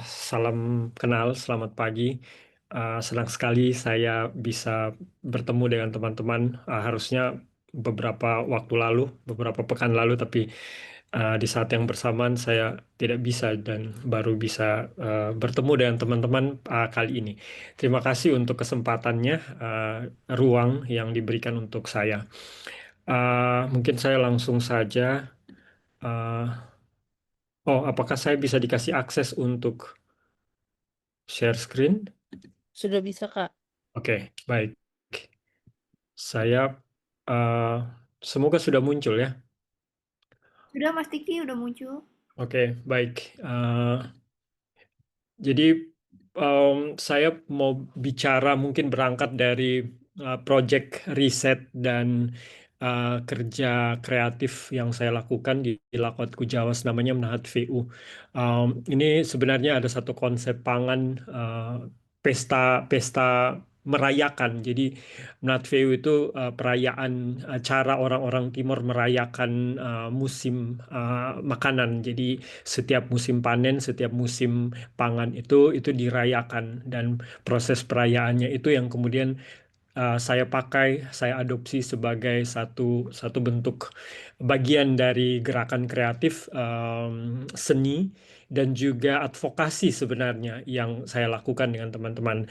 Salam kenal, selamat pagi. Senang sekali saya bisa bertemu dengan teman-teman. Harusnya beberapa waktu lalu, beberapa pekan lalu, tapi di saat yang bersamaan saya tidak bisa dan baru bisa bertemu dengan teman-teman kali ini. Terima kasih untuk kesempatannya, ruang yang diberikan untuk saya. Mungkin saya langsung saja. uh, oh, apakah saya bisa dikasih akses untuk share screen? Sudah bisa, Kak. Oke, baik. Saya eh, semoga sudah muncul ya. Sudah Mas Tiki udah muncul. Oke, baik. Jadi saya mau bicara mungkin berangkat dari project riset dan kerja kreatif yang saya lakukan di Lakotku Jawas namanya Menahat VU. Ini sebenarnya ada satu konsep pangan pesta pesta merayakan. Jadi Menahat VU itu perayaan cara orang-orang Timur merayakan musim makanan. Jadi setiap musim panen, setiap musim pangan itu dirayakan dan proses perayaannya itu yang kemudian saya pakai, saya adopsi sebagai satu satu bentuk bagian dari gerakan kreatif seni dan juga advokasi sebenarnya yang saya lakukan dengan teman-teman.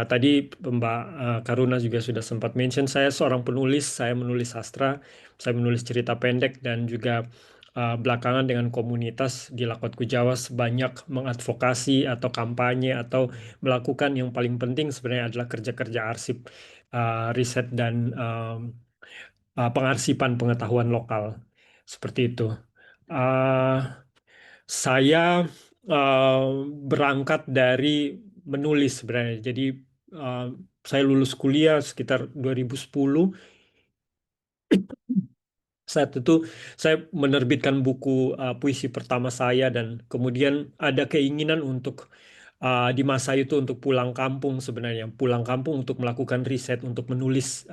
Tadi Mbak Karuna juga sudah sempat mention saya seorang penulis, saya menulis sastra, saya menulis cerita pendek dan juga belakangan dengan komunitas di Lakotku Jawa sebanyak mengadvokasi atau kampanye atau melakukan yang paling penting sebenarnya adalah kerja-kerja arsip, riset dan pengarsipan pengetahuan lokal seperti itu. Uh, saya uh, berangkat dari menulis sebenarnya. Jadi uh, saya lulus kuliah sekitar 2010. Saat itu saya menerbitkan buku puisi pertama saya dan kemudian ada keinginan untuk di masa itu untuk pulang kampung sebenarnya, pulang kampung untuk melakukan riset, untuk menulis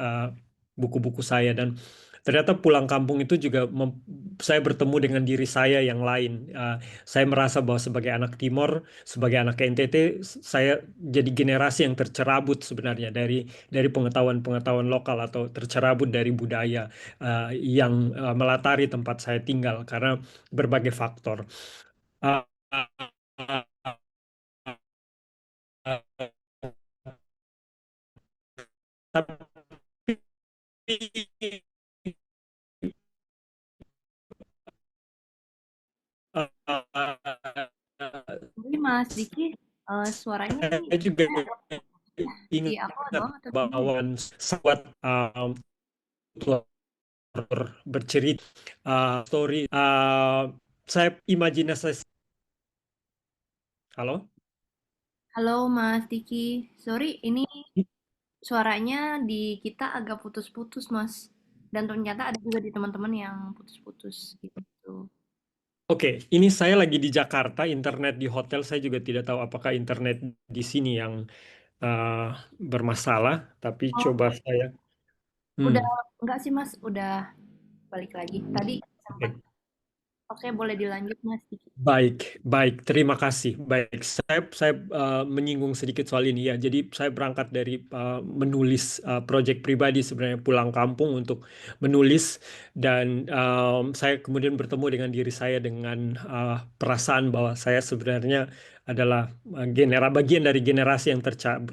buku-buku saya dan ternyata pulang kampung itu juga saya bertemu dengan diri saya yang lain. Saya merasa bahwa sebagai anak Timor, sebagai anak NTT, saya jadi generasi yang tercerabut sebenarnya dari pengetahuan-pengetahuan lokal atau tercerabut dari budaya yang melatari tempat saya tinggal karena berbagai faktor. Uh, tapi Ini Mas Diki, suaranya nih saya juga kayak agak putus ya. Di aku ingat doang atau gimana? bahwa sahabat bercerita story saya imajinasi. Halo. Halo Mas Diki, sorry ini suaranya di kita agak putus-putus Mas. Dan ternyata ada juga di teman-teman yang putus-putus gitu. Oke, ini saya lagi di Jakarta, internet di hotel saya juga tidak tahu apakah internet di sini yang uh, bermasalah, tapi Oh, coba saya. Hmm, udah enggak sih Mas, udah balik lagi. Tadi sempat. oke. Oke, boleh dilanjut Mas Diki. Baik, baik. Terima kasih. Baik, saya menyinggung sedikit soal ini ya. Jadi saya berangkat dari menulis proyek pribadi sebenarnya pulang kampung untuk menulis dan saya kemudian bertemu dengan diri saya dengan perasaan bahwa saya sebenarnya adalah bagian dari generasi yang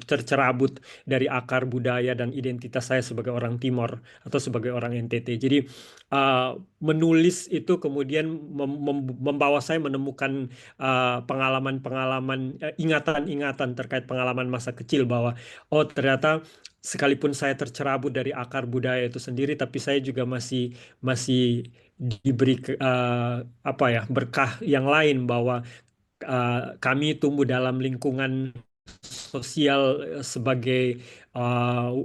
tercerabut dari akar budaya dan identitas saya sebagai orang Timor atau sebagai orang NTT. Jadi uh, menulis itu kemudian membawa saya menemukan pengalaman-pengalaman, ingatan-ingatan terkait pengalaman masa kecil bahwa oh ternyata sekalipun saya tercerabut dari akar budaya itu sendiri, tapi saya juga masih diberi apa ya berkah yang lain bahwa kami tumbuh dalam lingkungan sosial sebagai uh,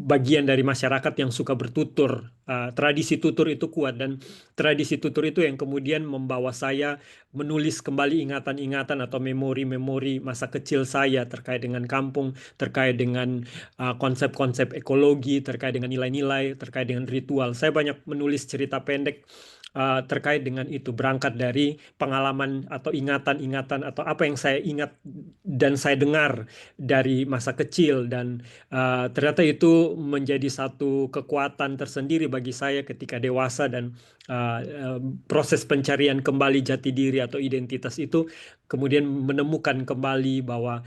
bagian dari masyarakat yang suka bertutur. Tradisi tutur itu kuat dan tradisi tutur itu yang kemudian membawa saya menulis kembali ingatan-ingatan atau memori-memori masa kecil saya terkait dengan kampung, terkait dengan konsep-konsep ekologi, terkait dengan nilai-nilai, terkait dengan ritual. Saya banyak menulis cerita pendek terkait dengan itu, berangkat dari pengalaman atau ingatan-ingatan atau apa yang saya ingat dan saya dengar dari masa kecil, dan ternyata itu menjadi satu kekuatan tersendiri bagi saya ketika dewasa, dan uh, uh, proses pencarian kembali jati diri atau identitas itu kemudian menemukan kembali bahwa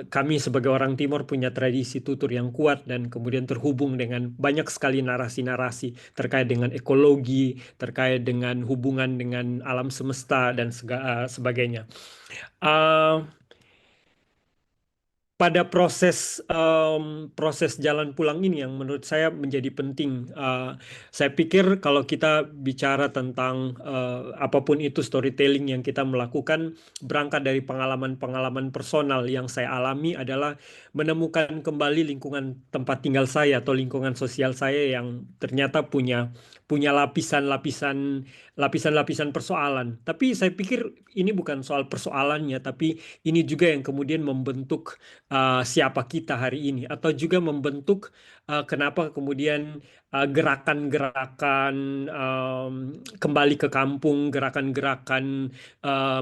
kami sebagai orang Timur punya tradisi tutur yang kuat, dan kemudian terhubung dengan banyak sekali narasi-narasi terkait dengan ekologi, terkait dengan hubungan dengan alam semesta dan sebagainya. Uh, Pada proses jalan pulang ini yang menurut saya menjadi penting. Saya pikir kalau kita bicara tentang apapun itu storytelling yang kita melakukan, berangkat dari pengalaman-pengalaman personal yang saya alami adalah menemukan kembali lingkungan tempat tinggal saya atau lingkungan sosial saya yang ternyata punya punya lapisan-lapisan persoalan. Tapi saya pikir ini bukan soal persoalannya, tapi ini juga yang kemudian membentuk siapa kita hari ini, atau juga membentuk kenapa kemudian gerakan-gerakan kembali ke kampung, gerakan-gerakan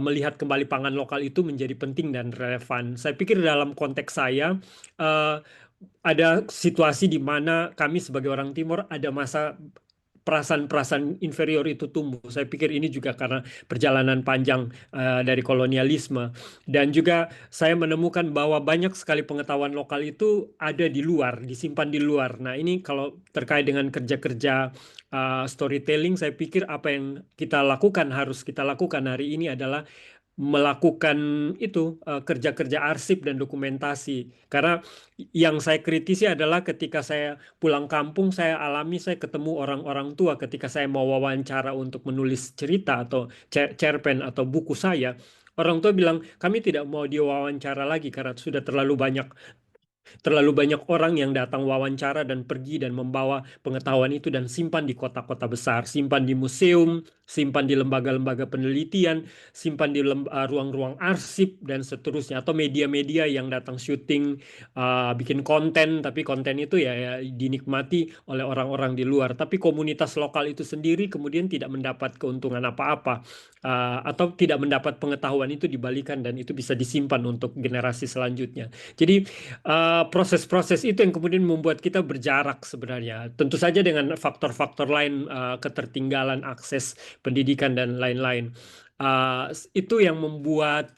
melihat kembali pangan lokal itu menjadi penting dan relevan. Saya pikir dalam konteks saya uh, ada situasi di mana kami sebagai orang Timur ada masa perasaan-perasaan inferior itu tumbuh. Saya pikir ini juga karena perjalanan panjang dari kolonialisme. Dan juga saya menemukan bahwa banyak sekali pengetahuan lokal itu ada di luar, disimpan di luar. Nah, ini kalau terkait dengan kerja-kerja storytelling, saya pikir apa yang kita lakukan, harus kita lakukan hari ini adalah melakukan itu kerja-kerja arsip dan dokumentasi. Karena yang saya kritisi adalah ketika saya pulang kampung, saya alami, saya ketemu orang-orang tua ketika saya mau wawancara untuk menulis cerita atau cerpen atau buku saya. Orang tua bilang, kami tidak mau diwawancara lagi karena sudah terlalu banyak orang yang datang wawancara dan pergi dan membawa pengetahuan itu dan simpan di kota-kota besar, simpan di museum, simpan di lembaga-lembaga penelitian, simpan di ruang-ruang arsip dan seterusnya, atau media-media yang datang syuting, bikin konten, tapi konten itu ya dinikmati oleh orang-orang di luar. Tapi komunitas lokal itu sendiri kemudian tidak mendapat keuntungan apa-apa, atau tidak mendapat pengetahuan itu dibalikan dan itu bisa disimpan untuk generasi selanjutnya. Jadi proses-proses itu yang kemudian membuat kita berjarak sebenarnya. Tentu saja dengan faktor-faktor lain, ketertinggalan akses pendidikan dan lain-lain. Itu yang membuat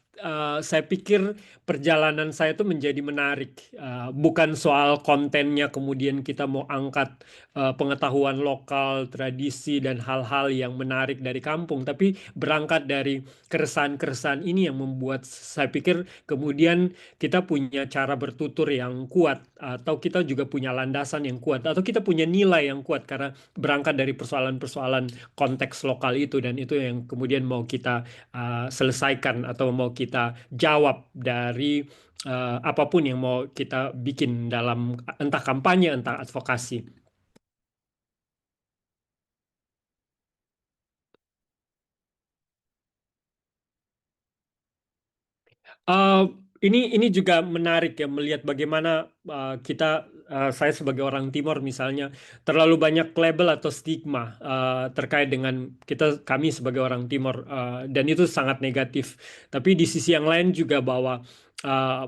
saya pikir perjalanan saya itu menjadi menarik. Bukan soal kontennya, kemudian kita mau angkat pengetahuan lokal, tradisi, dan hal-hal yang menarik dari kampung, tapi berangkat dari keresahan-keresahan ini yang membuat saya pikir kemudian kita punya cara bertutur yang kuat, atau kita juga punya landasan yang kuat, atau kita punya nilai yang kuat karena berangkat dari persoalan-persoalan konteks lokal itu, dan itu yang kemudian mau kita selesaikan atau mau kita jawab dari apapun yang mau kita bikin dalam entah kampanye, entah advokasi. Uh, ini juga menarik ya melihat bagaimana saya sebagai orang Timur misalnya terlalu banyak label atau stigma terkait dengan kami sebagai orang Timur, dan itu sangat negatif. Tapi di sisi yang lain juga bahwa uh,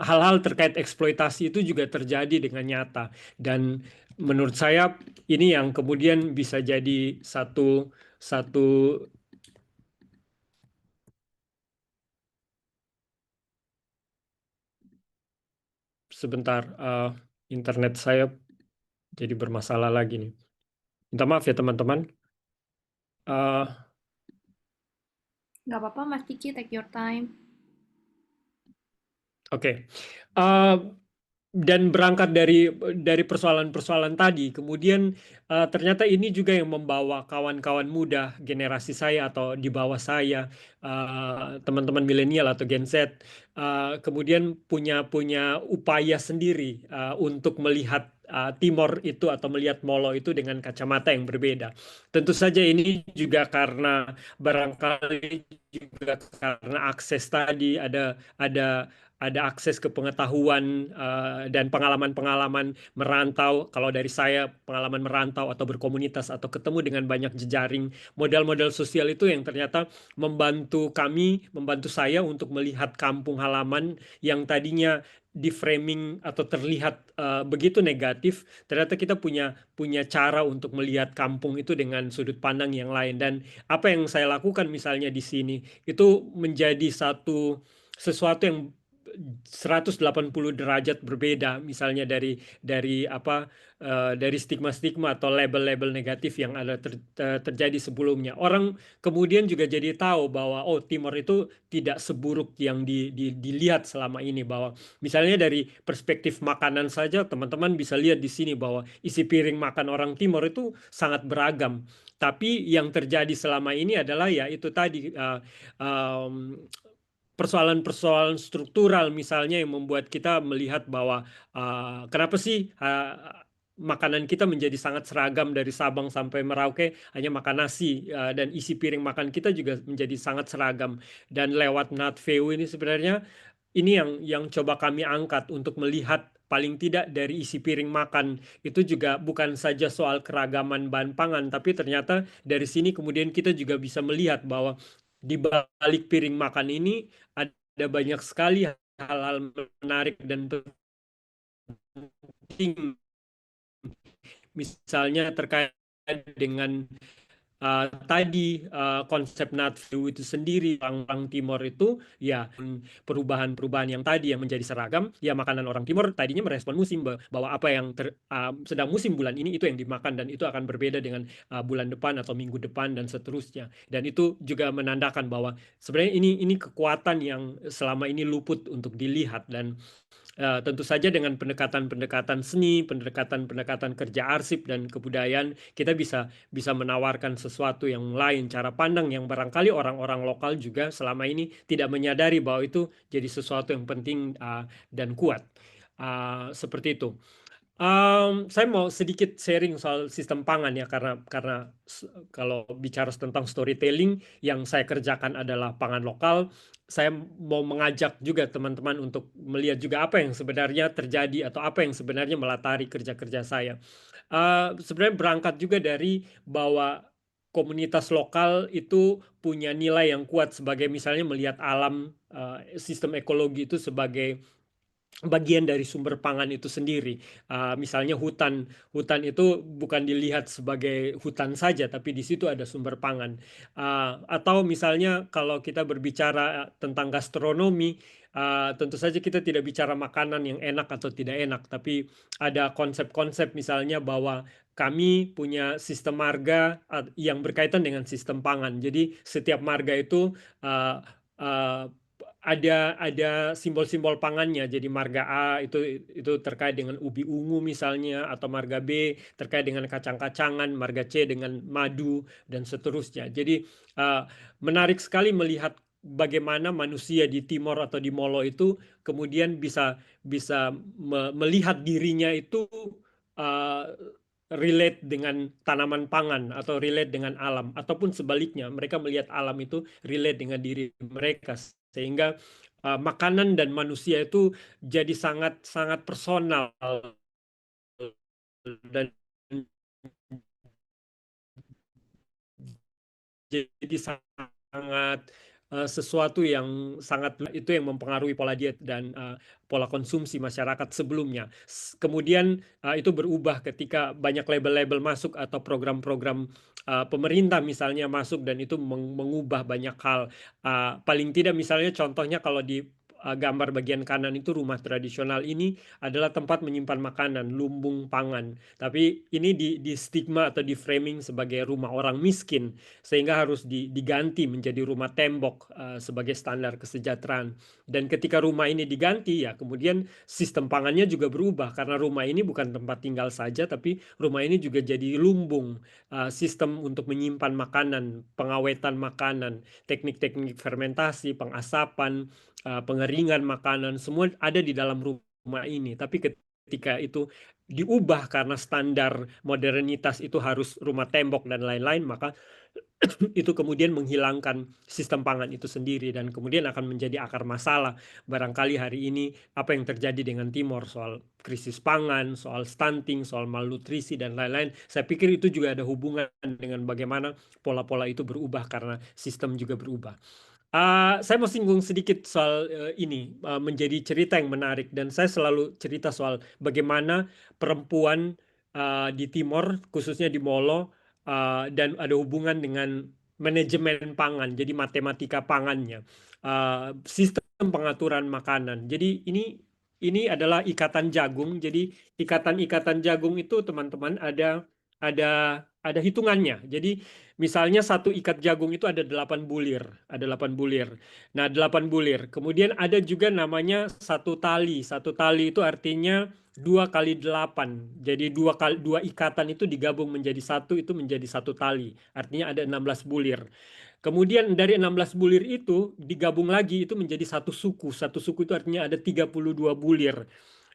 hal-hal terkait eksploitasi itu juga terjadi dengan nyata, dan menurut saya ini yang kemudian bisa jadi satu satu sebentar, internet saya jadi bermasalah lagi nih. Minta maaf ya teman-teman. Eh, Nggak apa-apa, Mas Kiki, take your time. oke. Eh, dan berangkat dari persoalan-persoalan tadi, kemudian ternyata ini juga yang membawa kawan-kawan muda generasi saya atau di bawah saya, teman-teman milenial atau Gen Z, kemudian punya punya upaya sendiri untuk melihat Timor itu atau melihat Molo itu dengan kacamata yang berbeda. Tentu saja ini juga karena barangkali juga karena akses tadi, ada ada akses ke pengetahuan dan pengalaman-pengalaman merantau. Kalau dari saya, pengalaman merantau atau berkomunitas atau ketemu dengan banyak jejaring model-model sosial itu yang ternyata membantu kami, membantu saya untuk melihat kampung halaman yang tadinya di framing atau terlihat begitu negatif, ternyata kita punya punya cara untuk melihat kampung itu dengan sudut pandang yang lain. Dan apa yang saya lakukan misalnya di sini itu menjadi sesuatu yang 180 derajat berbeda, misalnya dari apa dari stigma-stigma atau label-label negatif yang ada terjadi sebelumnya. Orang kemudian juga jadi tahu bahwa oh, Timor itu tidak seburuk yang dilihat selama ini, bahwa misalnya dari perspektif makanan saja teman-teman bisa lihat di sini bahwa isi piring makan orang Timor itu sangat beragam. Tapi yang terjadi selama ini adalah ya itu tadi um, persoalan-persoalan struktural misalnya yang membuat kita melihat bahwa kenapa sih makanan kita menjadi sangat seragam dari Sabang sampai Merauke hanya makan nasi, dan isi piring makan kita juga menjadi sangat seragam. Dan lewat NatVeu ini sebenarnya ini yang coba kami angkat untuk melihat paling tidak dari isi piring makan itu juga bukan saja soal keragaman bahan pangan, tapi ternyata dari sini kemudian kita juga bisa melihat bahwa di balik piring makan ini ada banyak sekali hal-hal menarik dan penting, misalnya terkait dengan tadi konsep NatVeu itu sendiri, orang Timor itu ya perubahan-perubahan yang tadi yang menjadi seragam, ya makanan orang Timor tadinya merespon musim, bahwa apa yang sedang musim bulan ini itu yang dimakan, dan itu akan berbeda dengan bulan depan atau minggu depan dan seterusnya. Dan itu juga menandakan bahwa sebenarnya ini kekuatan yang selama ini luput untuk dilihat. Dan tentu saja dengan pendekatan-pendekatan seni, pendekatan-pendekatan kerja arsip dan kebudayaan, kita bisa bisa menawarkan sesuatu yang lain, cara pandang yang barangkali orang-orang lokal juga selama ini tidak menyadari bahwa itu jadi sesuatu yang penting dan kuat. Seperti itu. Saya mau sedikit sharing soal sistem pangan ya, karena kalau bicara tentang storytelling yang saya kerjakan adalah pangan lokal, saya mau mengajak juga teman-teman untuk melihat juga apa yang sebenarnya terjadi atau apa yang sebenarnya melatari kerja-kerja saya. Sebenarnya berangkat juga dari bahwa komunitas lokal itu punya nilai yang kuat sebagai misalnya melihat alam, sistem ekologi itu sebagai bagian dari sumber pangan itu sendiri. Misalnya hutan, hutan itu bukan dilihat sebagai hutan saja, tapi di situ ada sumber pangan. Atau misalnya kalau kita berbicara tentang gastronomi, tentu saja kita tidak bicara makanan yang enak atau tidak enak, tapi ada konsep-konsep misalnya bahwa kami punya sistem marga yang berkaitan dengan sistem pangan. Jadi setiap marga itu uh, uh, ada simbol-simbol pangannya. Jadi marga A itu terkait dengan ubi ungu misalnya, atau marga B terkait dengan kacang-kacangan, marga C dengan madu dan seterusnya. Jadi uh, menarik sekali melihat bagaimana manusia di Timor atau di Molo itu kemudian bisa bisa melihat dirinya itu uh, relate dengan tanaman pangan atau relate dengan alam, ataupun sebaliknya mereka melihat alam itu relate dengan diri mereka, sehingga makanan dan manusia itu jadi sangat sangat personal dan jadi sangat sesuatu yang sangat itu yang mempengaruhi pola diet dan pola konsumsi masyarakat sebelumnya. Kemudian itu berubah ketika banyak label-label masuk atau program-program pemerintah misalnya masuk, dan itu mengubah banyak hal. Paling tidak misalnya contohnya kalau di gambar bagian kanan itu rumah tradisional ini adalah tempat menyimpan makanan, lumbung pangan. Tapi ini di stigma atau di framing sebagai rumah orang miskin, sehingga harus diganti menjadi rumah tembok sebagai standar kesejahteraan. Dan ketika rumah ini diganti, ya kemudian sistem pangannya juga berubah, karena rumah ini bukan tempat tinggal saja, tapi rumah ini juga jadi lumbung, sistem untuk menyimpan makanan, pengawetan makanan, teknik-teknik fermentasi, pengasapan, pengeringan makanan, semua ada di dalam rumah ini. Tapi ketika itu diubah karena standar modernitas itu harus rumah tembok dan lain-lain, maka itu kemudian menghilangkan sistem pangan itu sendiri dan kemudian akan menjadi akar masalah. Barangkali hari ini apa yang terjadi dengan Timor soal krisis pangan, soal stunting, soal malnutrisi dan lain-lain, saya pikir itu juga ada hubungan dengan bagaimana pola-pola itu berubah karena sistem juga berubah. Saya mau singgung sedikit soal ini, menjadi cerita yang menarik dan saya selalu cerita soal bagaimana perempuan di Timor, khususnya di Molo, dan ada hubungan dengan manajemen pangan, jadi matematika pangannya, sistem pengaturan makanan. Jadi ini adalah ikatan jagung. Jadi ikatan-ikatan jagung itu teman-teman ada hitungannya. Jadi misalnya satu ikat jagung itu ada 8 bulir, ada 8 bulir. Nah, 8 bulir. Kemudian ada juga namanya satu tali. Satu tali itu artinya 2 kali 8. Jadi dua ikatan itu digabung menjadi satu, itu menjadi satu tali. Artinya ada 16 bulir. Kemudian dari 16 bulir itu digabung lagi itu menjadi satu suku. Satu suku itu artinya ada 32 bulir.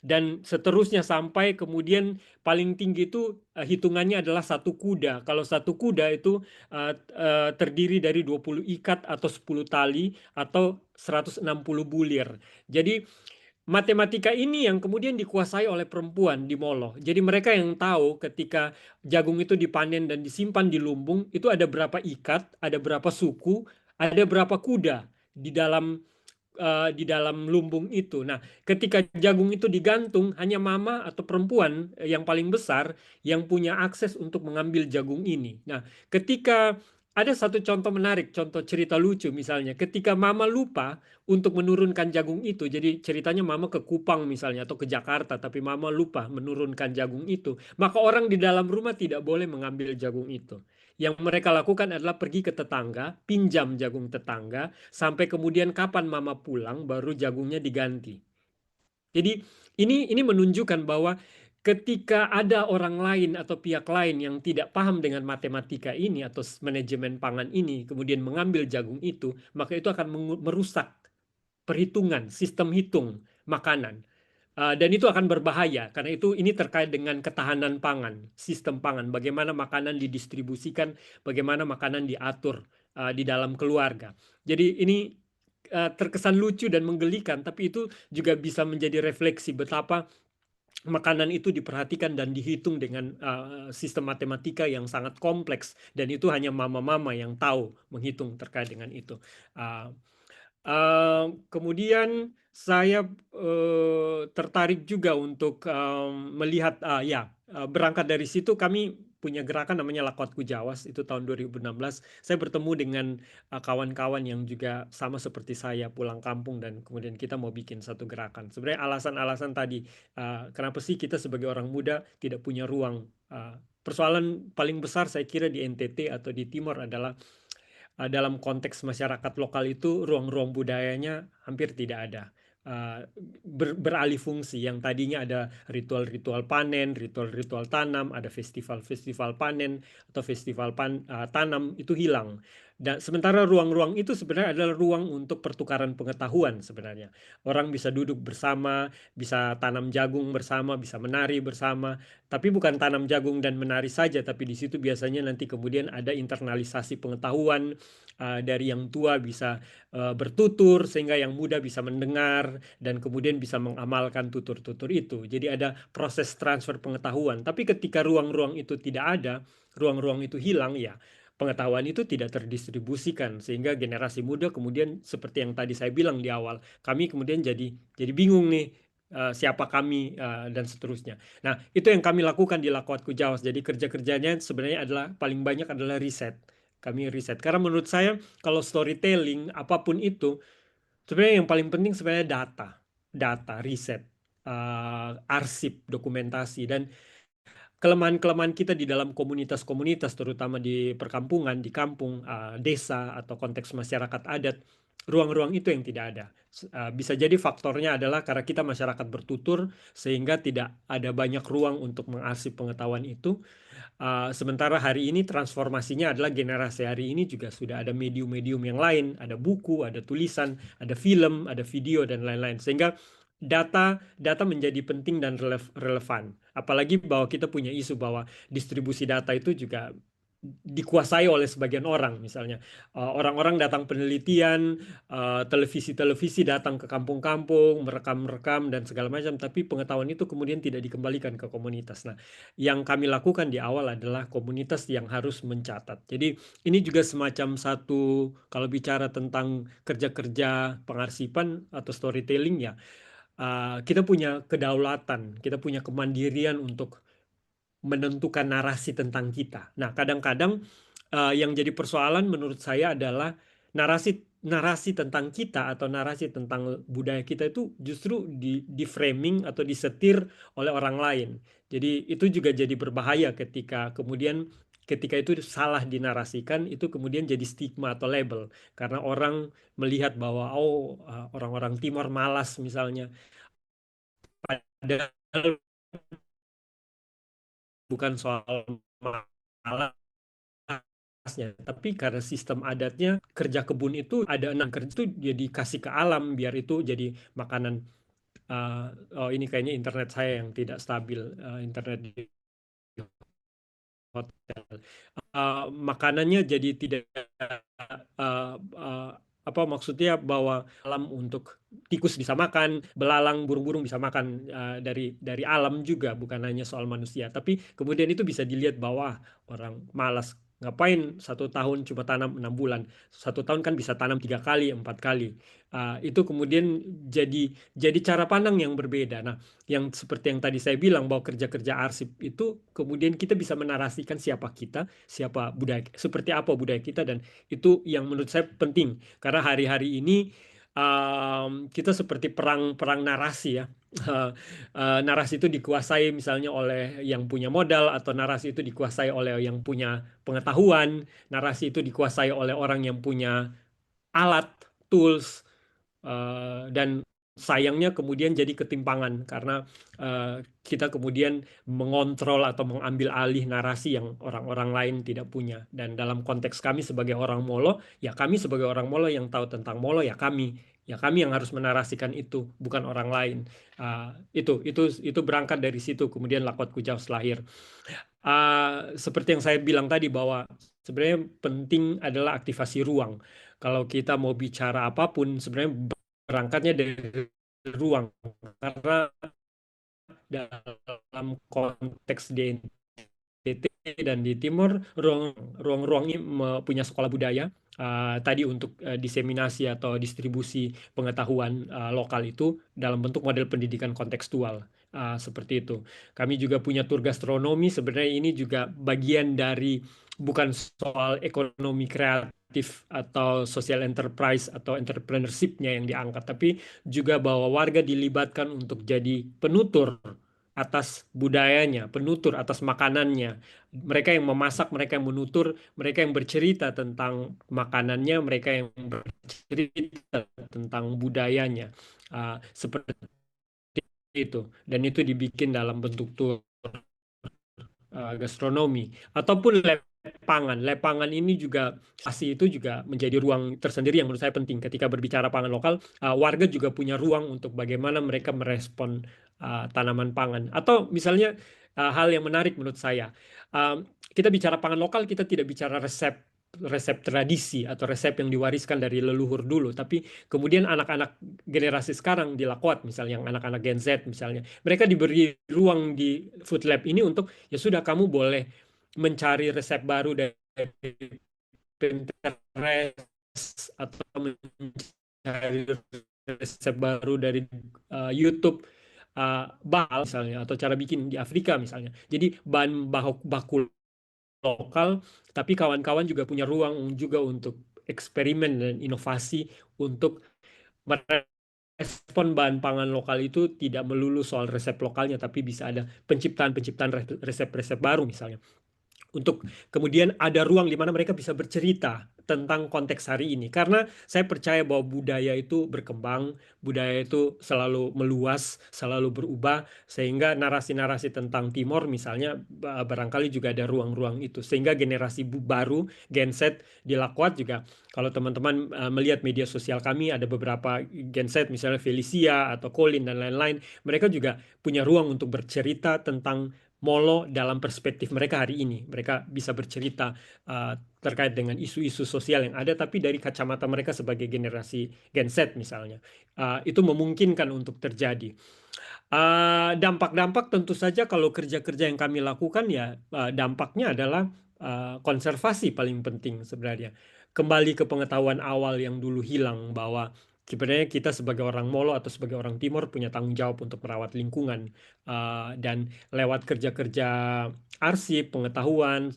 Dan seterusnya sampai kemudian paling tinggi itu hitungannya adalah satu kuda. Kalau satu kuda itu terdiri dari 20 ikat atau 10 tali atau 160 bulir. Jadi matematika ini yang kemudian dikuasai oleh perempuan di Molo. Jadi mereka yang tahu ketika jagung itu dipanen dan disimpan di lumbung, itu ada berapa ikat, ada berapa suku, ada berapa kuda di dalam lumbung itu. Nah, ketika jagung itu digantung, hanya mama atau perempuan yang paling besar yang punya akses untuk mengambil jagung ini. Nah, ketika ada satu contoh menarik, contoh cerita lucu misalnya, ketika mama lupa untuk menurunkan jagung itu, jadi ceritanya mama ke Kupang misalnya atau ke Jakarta, tapi mama lupa menurunkan jagung itu, maka orang di dalam rumah tidak boleh mengambil jagung itu. Yang mereka lakukan adalah pergi ke tetangga, pinjam jagung tetangga, sampai kemudian kapan mama pulang baru jagungnya diganti. Jadi ini menunjukkan bahwa ketika ada orang lain atau pihak lain yang tidak paham dengan matematika ini atau manajemen pangan ini, kemudian mengambil jagung itu, maka itu akan merusak perhitungan, sistem hitung makanan. Dan itu akan berbahaya karena ini terkait dengan ketahanan pangan, sistem pangan, bagaimana makanan didistribusikan, bagaimana makanan diatur di dalam keluarga. Jadi ini terkesan lucu dan menggelikan, tapi itu juga bisa menjadi refleksi betapa makanan itu diperhatikan dan dihitung dengan sistem matematika yang sangat kompleks dan itu hanya mama-mama yang tahu menghitung terkait dengan itu. Uh, Kemudian saya tertarik juga untuk melihat berangkat dari situ kami punya gerakan namanya Lakotku Jawas itu tahun 2016. Saya bertemu dengan kawan-kawan yang juga sama seperti saya pulang kampung dan kemudian kita mau bikin satu gerakan. Sebenarnya alasan-alasan tadi kenapa sih kita sebagai orang muda tidak punya ruang. Persoalan paling besar saya kira di NTT atau di Timor adalah dalam konteks masyarakat lokal itu ruang-ruang budayanya hampir tidak ada. Beralih fungsi yang tadinya ada ritual-ritual panen, ritual-ritual tanam, ada festival-festival panen atau festival tanam itu hilang. Dan sementara ruang-ruang itu sebenarnya adalah ruang untuk pertukaran pengetahuan sebenarnya. Orang bisa duduk bersama, bisa tanam jagung bersama, bisa menari bersama, tapi bukan tanam jagung dan menari saja, tapi di situ biasanya nanti kemudian ada internalisasi pengetahuan dari yang tua bisa bertutur sehingga yang muda bisa mendengar dan kemudian bisa mengamalkan tutur-tutur itu. Jadi ada proses transfer pengetahuan. Tapi ketika ruang-ruang itu tidak ada, ruang-ruang itu hilang ya. Pengetahuan itu tidak terdistribusikan sehingga generasi muda kemudian seperti yang tadi saya bilang di awal, kami kemudian jadi bingung nih siapa kami dan seterusnya. Nah, itu yang kami lakukan di Lakuatku Jawas. Jadi kerja-kerjanya sebenarnya adalah paling banyak adalah riset. Kami riset. Karena menurut saya kalau storytelling apapun itu sebenarnya yang paling penting sebenarnya data, riset, arsip, dokumentasi dan kelemahan-kelemahan kita di dalam komunitas-komunitas, terutama di perkampungan, di kampung, desa, atau konteks masyarakat adat, ruang-ruang itu yang tidak ada. Bisa jadi faktornya adalah karena kita masyarakat bertutur, sehingga tidak ada banyak ruang untuk mengarsip pengetahuan itu. Sementara hari ini transformasinya adalah generasi hari ini juga sudah ada medium-medium yang lain, ada buku, ada tulisan, ada film, ada video, dan lain-lain. Sehingga data data menjadi penting dan relevan. Apalagi bahwa kita punya isu bahwa distribusi data itu juga dikuasai oleh sebagian orang. Misalnya orang-orang datang penelitian, televisi-televisi datang ke kampung-kampung, merekam-rekam dan segala macam, tapi pengetahuan itu kemudian tidak dikembalikan ke komunitas. Nah, yang kami lakukan di awal adalah komunitas yang harus mencatat. Jadi ini juga semacam satu, kalau bicara tentang kerja-kerja pengarsipan atau storytelling ya, kita punya kedaulatan, kita punya kemandirian untuk menentukan narasi tentang kita. Nah, kadang-kadang yang jadi persoalan menurut saya adalah narasi narasi tentang kita atau narasi tentang budaya kita itu justru di framing atau disetir oleh orang lain. Jadi itu juga jadi berbahaya ketika itu salah dinarasikan, itu kemudian jadi stigma atau label karena orang melihat bahwa orang-orang Timor malas misalnya, padahal bukan soal malasnya, tapi karena sistem adatnya kerja kebun itu ada 6 kerja itu dia dikasih ke alam biar itu jadi makanan. uh, oh ini kayaknya internet saya yang tidak stabil, internet di hotel. Makanannya jadi tidak apa maksudnya bahwa alam untuk tikus bisa makan, belalang, burung-burung bisa makan dari alam juga, bukan hanya soal manusia. Tapi kemudian itu bisa dilihat bahwa orang malas ngapain 1 tahun cuma tanam 6 bulan, 1 tahun kan bisa tanam 3 kali, 4 kali. Itu kemudian jadi cara pandang yang berbeda. Nah, yang seperti yang tadi saya bilang bahwa kerja-kerja arsip itu kemudian kita bisa menarasikan siapa kita, siapa budaya, seperti apa budaya kita, dan itu yang menurut saya penting karena hari-hari ini kita seperti perang narasi ya. Narasi itu dikuasai misalnya oleh yang punya modal, atau narasi itu dikuasai oleh yang punya pengetahuan, narasi itu dikuasai oleh orang yang punya alat, tools. Dan sayangnya kemudian jadi ketimpangan karena kita kemudian mengontrol atau mengambil alih narasi yang orang-orang lain tidak punya. Dan dalam konteks kami sebagai orang Molo, ya kami sebagai orang Molo yang tahu tentang Molo, ya kami yang harus menarasikan itu, bukan orang lain. Itu berangkat dari situ kemudian Lakot Kujaus lahir. Seperti yang saya bilang tadi bahwa sebenarnya penting adalah aktivasi ruang. Kalau kita mau bicara apapun, sebenarnya berangkatnya dari ruang. Karena dalam konteks di NTT dan di Timur, ruang-ruang ini punya sekolah budaya. Tadi untuk diseminasi atau distribusi pengetahuan lokal itu dalam bentuk model pendidikan kontekstual. Seperti itu. Kami juga punya tur gastronomi. Sebenarnya ini juga bagian dari, bukan soal ekonomi kreatif atau social enterprise atau entrepreneurship-nya yang diangkat, tapi juga bahwa warga dilibatkan untuk jadi penutur atas budayanya, penutur atas makanannya. Mereka yang memasak, mereka yang menutur, mereka yang bercerita tentang makanannya, mereka yang bercerita tentang budayanya. Seperti itu. Dan itu dibikin dalam bentuk tur gastronomi ataupun Lepangan. Lepangan ini juga itu juga menjadi ruang tersendiri yang menurut saya penting ketika berbicara pangan lokal. Warga juga punya ruang untuk bagaimana mereka merespon tanaman pangan. Atau misalnya hal yang menarik menurut saya, uh, kita bicara pangan lokal, kita tidak bicara resep resep tradisi atau resep yang diwariskan dari leluhur dulu, tapi kemudian anak-anak generasi sekarang di Lakwat misalnya, yang anak-anak Gen Z misalnya, mereka diberi ruang di Food Lab ini untuk, ya sudah, kamu boleh mencari resep baru dari Pinterest atau mencari resep baru dari YouTube, bal misalnya, atau cara bikin di Afrika misalnya. Jadi bahan baku lokal, tapi kawan-kawan juga punya ruang juga untuk eksperimen dan inovasi untuk merespon bahan pangan lokal itu tidak melulu soal resep lokalnya, tapi bisa ada penciptaan-penciptaan resep-resep baru misalnya untuk kemudian ada ruang di mana mereka bisa bercerita tentang konteks hari ini. Karena saya percaya bahwa budaya itu berkembang, budaya itu selalu meluas, selalu berubah, sehingga narasi-narasi tentang Timor misalnya barangkali juga ada ruang-ruang itu. Sehingga generasi baru, Gen Z di Lakwat juga, kalau teman-teman melihat media sosial kami, ada beberapa Gen Z misalnya Felicia atau Colin dan lain-lain, mereka juga punya ruang untuk bercerita tentang Molo dalam perspektif mereka hari ini. Mereka bisa bercerita terkait dengan isu-isu sosial yang ada, tapi dari kacamata mereka sebagai generasi Gen Z misalnya. Itu memungkinkan untuk terjadi. Dampak-dampak tentu saja kalau kerja-kerja yang kami lakukan ya dampaknya adalah konservasi paling penting sebenarnya. Kembali ke pengetahuan awal yang dulu hilang bahwa sebenarnya kita sebagai orang Molo atau sebagai orang Timor punya tanggung jawab untuk merawat lingkungan. Dan lewat kerja-kerja arsip, pengetahuan,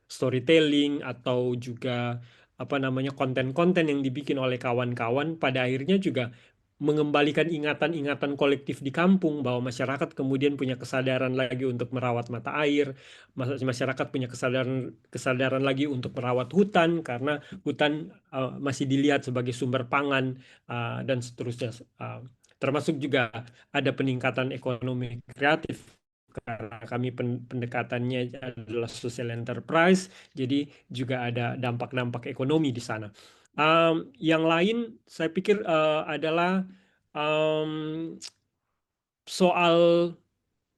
storytelling atau juga apa namanya konten-konten yang dibikin oleh kawan-kawan pada akhirnya juga mengembalikan ingatan-ingatan kolektif di kampung bahwa masyarakat kemudian punya kesadaran lagi untuk merawat mata air, masyarakat punya kesadaran kesadaran lagi untuk merawat hutan karena hutan masih dilihat sebagai sumber pangan dan seterusnya. Termasuk juga ada peningkatan ekonomi kreatif karena kami pendekatannya adalah social enterprise, jadi juga ada dampak-dampak ekonomi di sana. Yang lain saya pikir adalah um, soal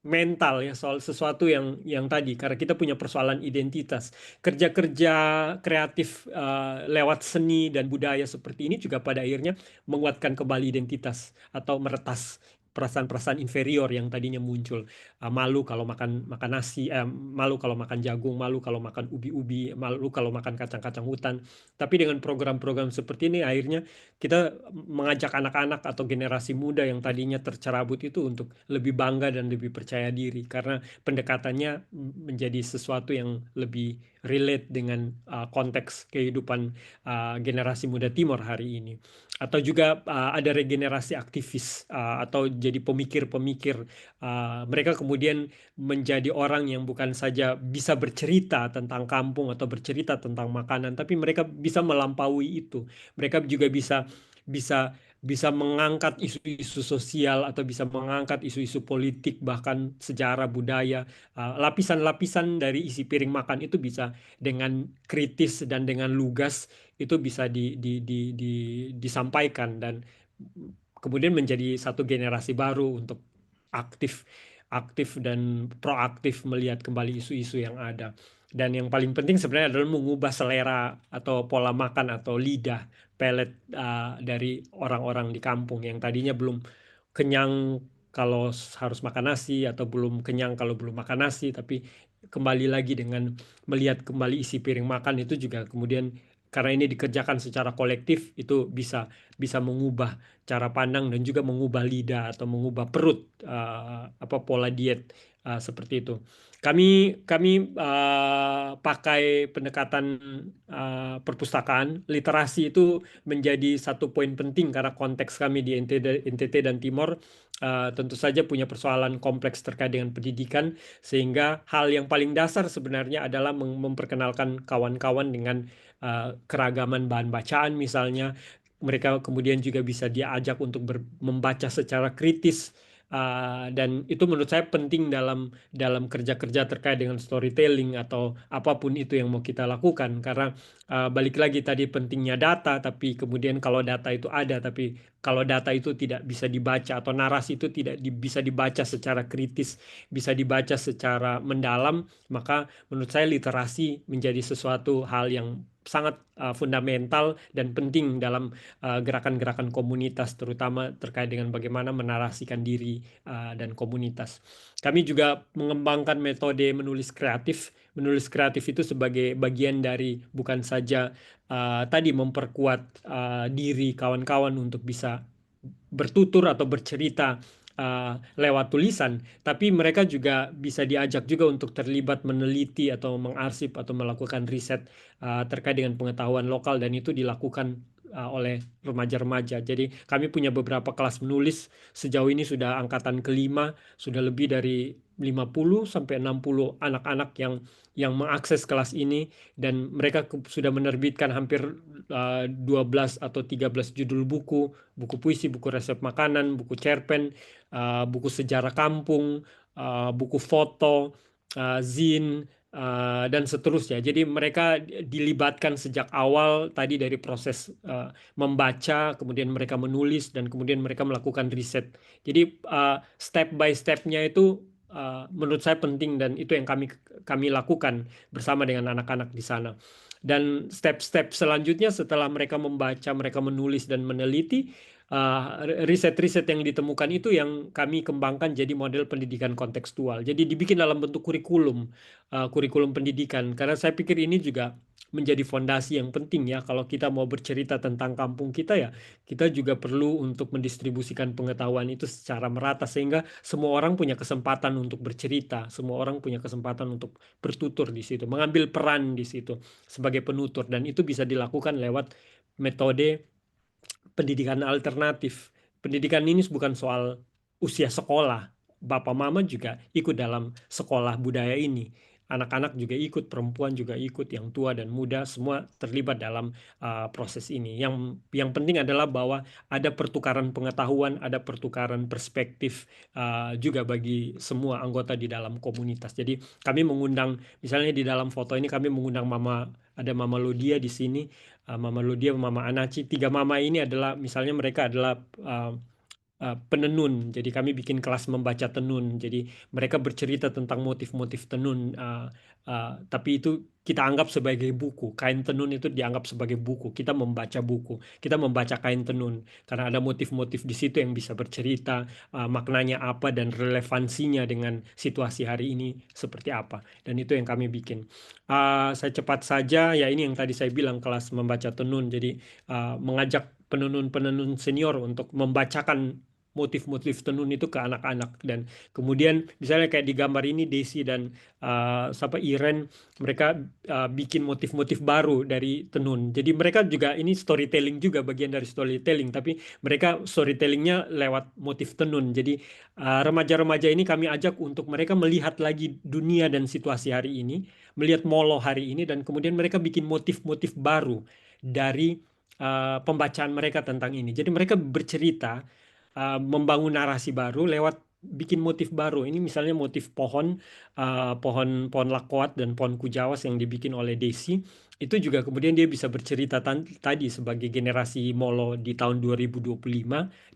mental ya, soal sesuatu yang tadi karena kita punya persoalan identitas. Kerja-kerja kreatif lewat seni dan budaya seperti ini juga pada akhirnya menguatkan kembali identitas atau meretas perasaan-perasaan inferior yang tadinya muncul. Malu kalau makan makan nasi, malu kalau makan jagung, malu kalau makan ubi-ubi, malu kalau makan kacang-kacang hutan. Tapi dengan program-program seperti ini akhirnya kita mengajak anak-anak atau generasi muda yang tadinya tercerabut itu untuk lebih bangga dan lebih percaya diri karena pendekatannya menjadi sesuatu yang lebih relate dengan konteks kehidupan generasi muda Timor hari ini. Atau juga ada regenerasi aktivis atau jadi pemikir-pemikir. Mereka kemudian menjadi orang yang bukan saja bisa bercerita tentang kampung atau bercerita tentang makanan, tapi mereka bisa melampaui itu. Mereka juga bisa bisa mengangkat isu-isu sosial atau bisa mengangkat isu-isu politik bahkan sejarah budaya. Lapisan-lapisan dari isi piring makan itu bisa dengan kritis dan dengan lugas itu bisa disampaikan dan kemudian menjadi satu generasi baru untuk aktif aktif dan proaktif melihat kembali isu-isu yang ada. Dan yang paling penting sebenarnya adalah mengubah selera atau pola makan atau lidah pelet dari orang-orang di kampung yang tadinya belum kenyang kalau harus makan nasi atau belum kenyang kalau belum makan nasi, tapi kembali lagi dengan melihat kembali isi piring makan itu juga kemudian karena ini dikerjakan secara kolektif itu bisa bisa mengubah cara pandang dan juga mengubah lidah atau mengubah perut apa pola diet seperti itu. Kami pakai pendekatan perpustakaan, literasi itu menjadi satu poin penting karena konteks kami di NTT dan Timor tentu saja punya persoalan kompleks terkait dengan pendidikan sehingga hal yang paling dasar sebenarnya adalah memperkenalkan kawan-kawan dengan keragaman bahan bacaan misalnya. Mereka kemudian juga bisa diajak untuk membaca secara kritis. Dan itu menurut saya penting dalam kerja-kerja terkait dengan storytelling atau apapun itu yang mau kita lakukan karena balik lagi tadi pentingnya data tapi kemudian kalau data itu ada tapi kalau data itu tidak bisa dibaca atau narasi itu tidak bisa dibaca secara kritis bisa dibaca secara mendalam maka menurut saya literasi menjadi sesuatu hal yang sangat fundamental dan penting dalam gerakan-gerakan komunitas terutama terkait dengan bagaimana menarasikan diri dan komunitas. Kami juga mengembangkan metode menulis kreatif. Menulis kreatif itu sebagai bagian dari bukan saja tadi memperkuat diri kawan-kawan untuk bisa bertutur atau bercerita lewat tulisan, tapi mereka juga bisa diajak juga untuk terlibat meneliti atau mengarsip atau melakukan riset terkait dengan pengetahuan lokal dan itu dilakukan oleh remaja-remaja. Jadi kami punya beberapa kelas menulis, sejauh ini sudah angkatan kelima, sudah lebih dari 50 sampai 60 anak-anak yang mengakses kelas ini, dan mereka sudah menerbitkan hampir 12 atau 13 judul buku, buku puisi, buku resep makanan, buku cerpen, buku sejarah kampung, buku foto, zin, dan seterusnya. Jadi mereka dilibatkan sejak awal tadi dari proses membaca, kemudian mereka menulis, dan kemudian mereka melakukan riset. Jadi step by stepnya itu menurut saya penting, dan itu yang kami lakukan bersama dengan anak-anak di sana. Dan step-step selanjutnya setelah mereka membaca, mereka menulis dan meneliti, riset-riset yang ditemukan itu yang kami kembangkan jadi model pendidikan kontekstual. Jadi dibikin dalam bentuk kurikulum, kurikulum pendidikan. Karena saya pikir ini juga menjadi fondasi yang penting ya. Kalau kita mau bercerita tentang kampung kita ya, kita juga perlu untuk mendistribusikan pengetahuan itu secara merata sehingga semua orang punya kesempatan untuk bercerita, semua orang punya kesempatan untuk bertutur di situ, mengambil peran di situ sebagai penutur, dan itu bisa dilakukan lewat metode pendidikan alternatif. Pendidikan ini bukan soal usia sekolah. Bapak mama juga ikut dalam sekolah budaya ini. Anak-anak juga ikut, perempuan juga ikut, yang tua dan muda semua terlibat dalam proses ini. Yang penting adalah bahwa ada pertukaran pengetahuan, ada pertukaran perspektif juga bagi semua anggota di dalam komunitas. Jadi kami mengundang, misalnya di dalam foto ini kami mengundang ada Mama Lodia di sini, Mama Ludia, Mama Anaci. Tiga mama ini adalah, misalnya mereka adalah penenun. Jadi kami bikin kelas membaca tenun. Jadi mereka bercerita tentang motif-motif tenun. Tapi itu kita anggap sebagai buku. Kain tenun itu dianggap sebagai buku. Kita membaca buku. Kita membaca kain tenun. Karena ada motif-motif di situ yang bisa bercerita maknanya apa dan relevansinya dengan situasi hari ini seperti apa. Dan itu yang kami bikin. Saya cepat saja, ya ini yang tadi saya bilang kelas membaca tenun. Jadi mengajak penenun-penenun senior untuk membacakan motif-motif tenun itu ke anak-anak, dan kemudian misalnya kayak di gambar ini Desi dan siapa Iren, mereka bikin motif-motif baru dari tenun. Jadi mereka juga ini storytelling juga, bagian dari storytelling, tapi mereka storytellingnya lewat motif tenun. Jadi remaja-remaja ini kami ajak untuk mereka melihat lagi dunia dan situasi hari ini, melihat Molo hari ini, dan kemudian mereka bikin motif-motif baru dari pembacaan mereka tentang ini. Jadi mereka bercerita, membangun narasi baru lewat bikin motif baru. Ini misalnya motif pohon, pohon lakoat dan pohon kujawas yang dibikin oleh Desi. Itu juga kemudian dia bisa bercerita tadi sebagai generasi Molo di tahun 2025,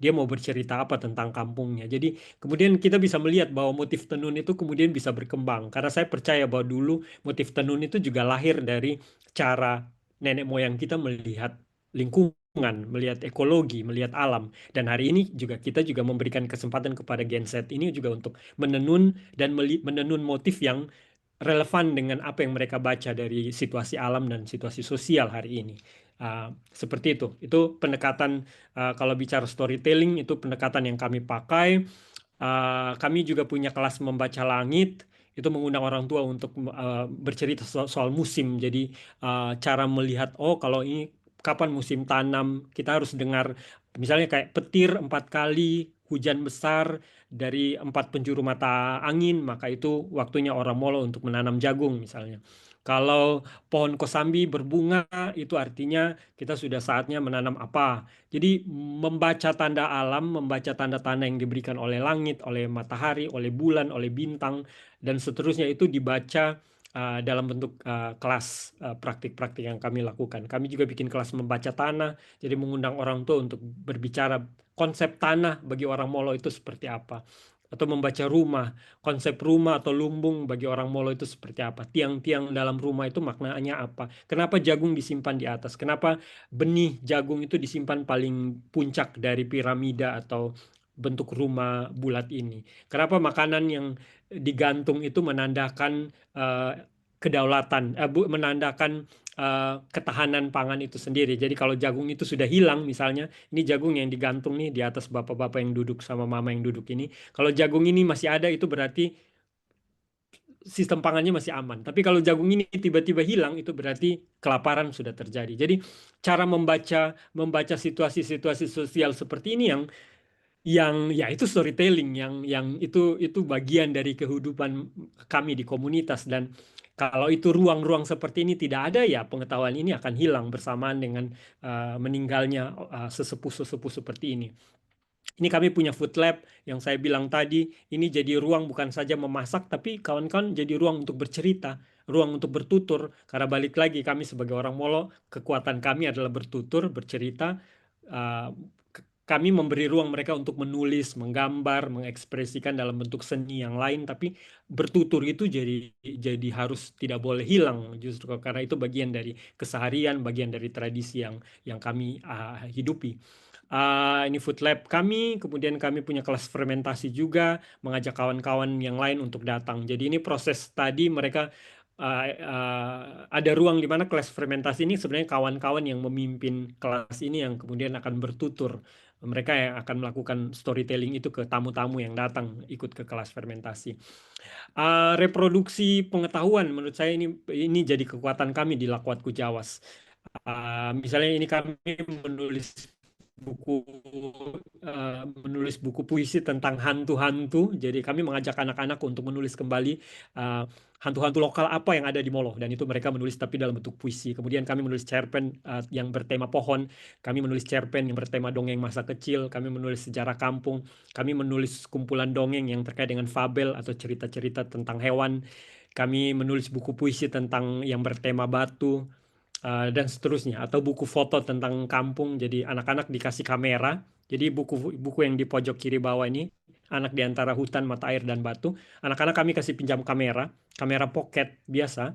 dia mau bercerita apa tentang kampungnya. Jadi kemudian kita bisa melihat bahwa motif tenun itu kemudian bisa berkembang. Karena saya percaya bahwa dulu motif tenun itu juga lahir dari cara nenek moyang kita melihat lingkungan, melihat ekologi, melihat alam. Dan hari ini juga kita juga memberikan kesempatan kepada Gen Z ini juga untuk menenun dan menenun motif yang relevan dengan apa yang mereka baca dari situasi alam dan situasi sosial hari ini. Seperti itu. Itu pendekatan, kalau bicara storytelling, itu pendekatan yang kami pakai. Kami juga punya kelas membaca langit. Itu mengundang orang tua untuk bercerita soal musim. Jadi cara melihat, oh kalau ini kapan musim tanam, kita harus dengar misalnya kayak petir 4 kali, hujan besar dari 4 penjuru mata angin, maka itu waktunya orang Molo untuk menanam jagung misalnya. Kalau pohon kosambi berbunga, itu artinya kita sudah saatnya menanam apa. Jadi membaca tanda alam, membaca tanda-tanda yang diberikan oleh langit, oleh matahari, oleh bulan, oleh bintang, dan seterusnya itu dibaca dalam bentuk kelas praktik-praktik yang kami lakukan. Kami juga bikin kelas membaca tanah, jadi mengundang orang tua untuk berbicara konsep tanah bagi orang Molo itu seperti apa. Atau membaca rumah, konsep rumah atau lumbung bagi orang Molo itu seperti apa. Tiang-tiang dalam rumah itu maknanya apa. Kenapa jagung disimpan di atas? Kenapa benih jagung itu disimpan paling puncak dari piramida atau bentuk rumah bulat ini? Kenapa makanan yang digantung itu menandakan kedaulatan, menandakan ketahanan pangan itu sendiri. Jadi kalau jagung itu sudah hilang, misalnya ini jagung yang digantung nih di atas bapak-bapak yang duduk sama mama yang duduk ini. Kalau jagung ini masih ada, itu berarti sistem pangannya masih aman. Tapi kalau jagung ini tiba-tiba hilang, itu berarti kelaparan sudah terjadi. Jadi cara membaca membaca situasi-situasi sosial seperti ini yang ya itu storytelling yang itu bagian dari kehidupan kami di komunitas. Dan kalau itu ruang-ruang seperti ini tidak ada, ya pengetahuan ini akan hilang bersamaan dengan meninggalnya sesepuh-sesepuh seperti ini. Ini kami punya food lab yang saya bilang tadi, ini jadi ruang bukan saja memasak, tapi kawan-kawan jadi ruang untuk bercerita, ruang untuk bertutur. Karena balik lagi kami sebagai orang Molo, kekuatan kami adalah bertutur, bercerita. Uh, Kami memberi ruang mereka untuk menulis, menggambar, mengekspresikan dalam bentuk seni yang lain, tapi bertutur itu jadi harus tidak boleh hilang justru karena itu bagian dari keseharian, bagian dari tradisi yang kami hidupi. Ini food lab kami, kemudian kami punya kelas fermentasi juga, mengajak kawan-kawan yang lain untuk datang. Jadi ini proses tadi mereka ada ruang di mana kelas fermentasi ini sebenarnya kawan-kawan yang memimpin kelas ini yang kemudian akan bertutur. Mereka yang akan melakukan storytelling itu ke tamu-tamu yang datang ikut ke kelas fermentasi. Reproduksi pengetahuan menurut saya ini jadi kekuatan kami di Lakwatku Jawas. Misalnya ini kami buku menulis buku puisi tentang hantu-hantu. Jadi kami mengajak anak-anak untuk menulis kembali uh, hantu-hantu lokal apa yang ada di Molo, dan itu mereka menulis tapi dalam bentuk puisi. Kemudian kami menulis cerpen yang bertema pohon, kami menulis cerpen yang bertema dongeng masa kecil, kami menulis sejarah kampung, kami menulis kumpulan dongeng yang terkait dengan fabel atau cerita-cerita tentang hewan. Kami menulis buku puisi tentang yang bertema batu, dan seterusnya, atau buku foto tentang kampung. Jadi anak-anak dikasih kamera. Jadi buku buku yang di pojok kiri bawah ini, anak di antara hutan, mata air dan batu. Anak-anak kami kasih pinjam kamera, kamera pocket biasa.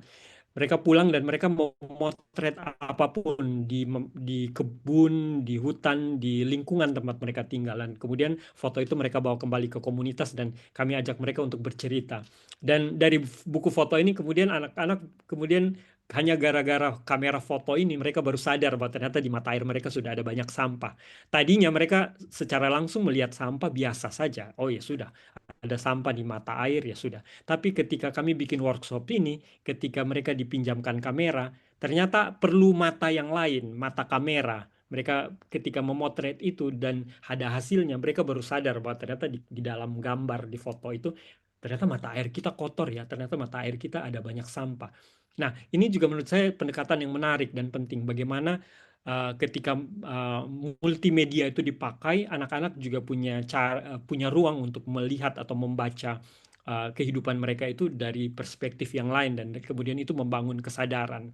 Mereka pulang dan mereka mau motret apapun di kebun, di hutan, di lingkungan tempat mereka tinggal. Dan kemudian foto itu mereka bawa kembali ke komunitas dan kami ajak mereka untuk bercerita. Dan dari buku foto ini kemudian anak-anak kemudian hanya gara-gara kamera foto ini mereka baru sadar bahwa ternyata di mata air mereka sudah ada banyak sampah. Tadinya mereka secara langsung melihat sampah biasa saja. Oh ya sudah, ada sampah di mata air ya sudah. Tapi ketika kami bikin workshop ini, ketika mereka dipinjamkan kamera, ternyata perlu mata yang lain, mata kamera. Mereka ketika memotret itu dan ada hasilnya, mereka baru sadar bahwa ternyata di dalam gambar, di foto itu, ternyata mata air kita kotor ya, ternyata mata air kita ada banyak sampah. Nah, ini juga menurut saya pendekatan yang menarik dan penting. Bagaimana ketika multimedia itu dipakai, anak-anak juga punya ruang untuk melihat atau membaca kehidupan mereka itu dari perspektif yang lain, dan kemudian itu membangun kesadaran.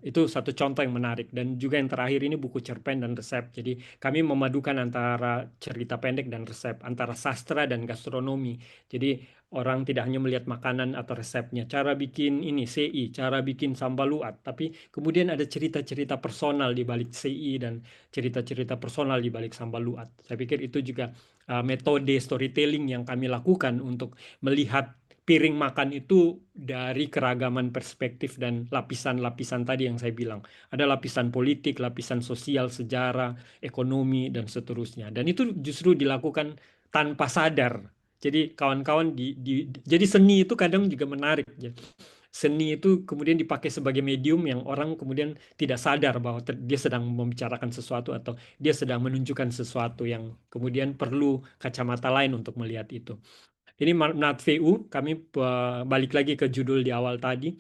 Itu satu contoh yang menarik. Dan juga yang terakhir ini buku cerpen dan resep. Jadi kami memadukan antara cerita pendek dan resep, antara sastra dan gastronomi. Jadi orang tidak hanya melihat makanan atau resepnya, cara bikin ini CI, cara bikin sambal luat, tapi kemudian ada cerita-cerita personal di balik CI dan cerita-cerita personal di balik sambal luat. Saya pikir itu juga metode storytelling yang kami lakukan untuk melihat piring makan itu dari keragaman perspektif dan lapisan-lapisan tadi yang saya bilang. Ada lapisan politik, lapisan sosial, sejarah, ekonomi, dan seterusnya. Dan itu justru dilakukan tanpa sadar. Jadi kawan-kawan jadi seni itu kadang juga menarik. Ya. Seni itu kemudian dipakai sebagai medium yang orang kemudian tidak sadar bahwa dia sedang membicarakan sesuatu atau dia sedang menunjukkan sesuatu yang kemudian perlu kacamata lain untuk melihat itu. Ini Menat VU, kami balik lagi ke judul di awal tadi.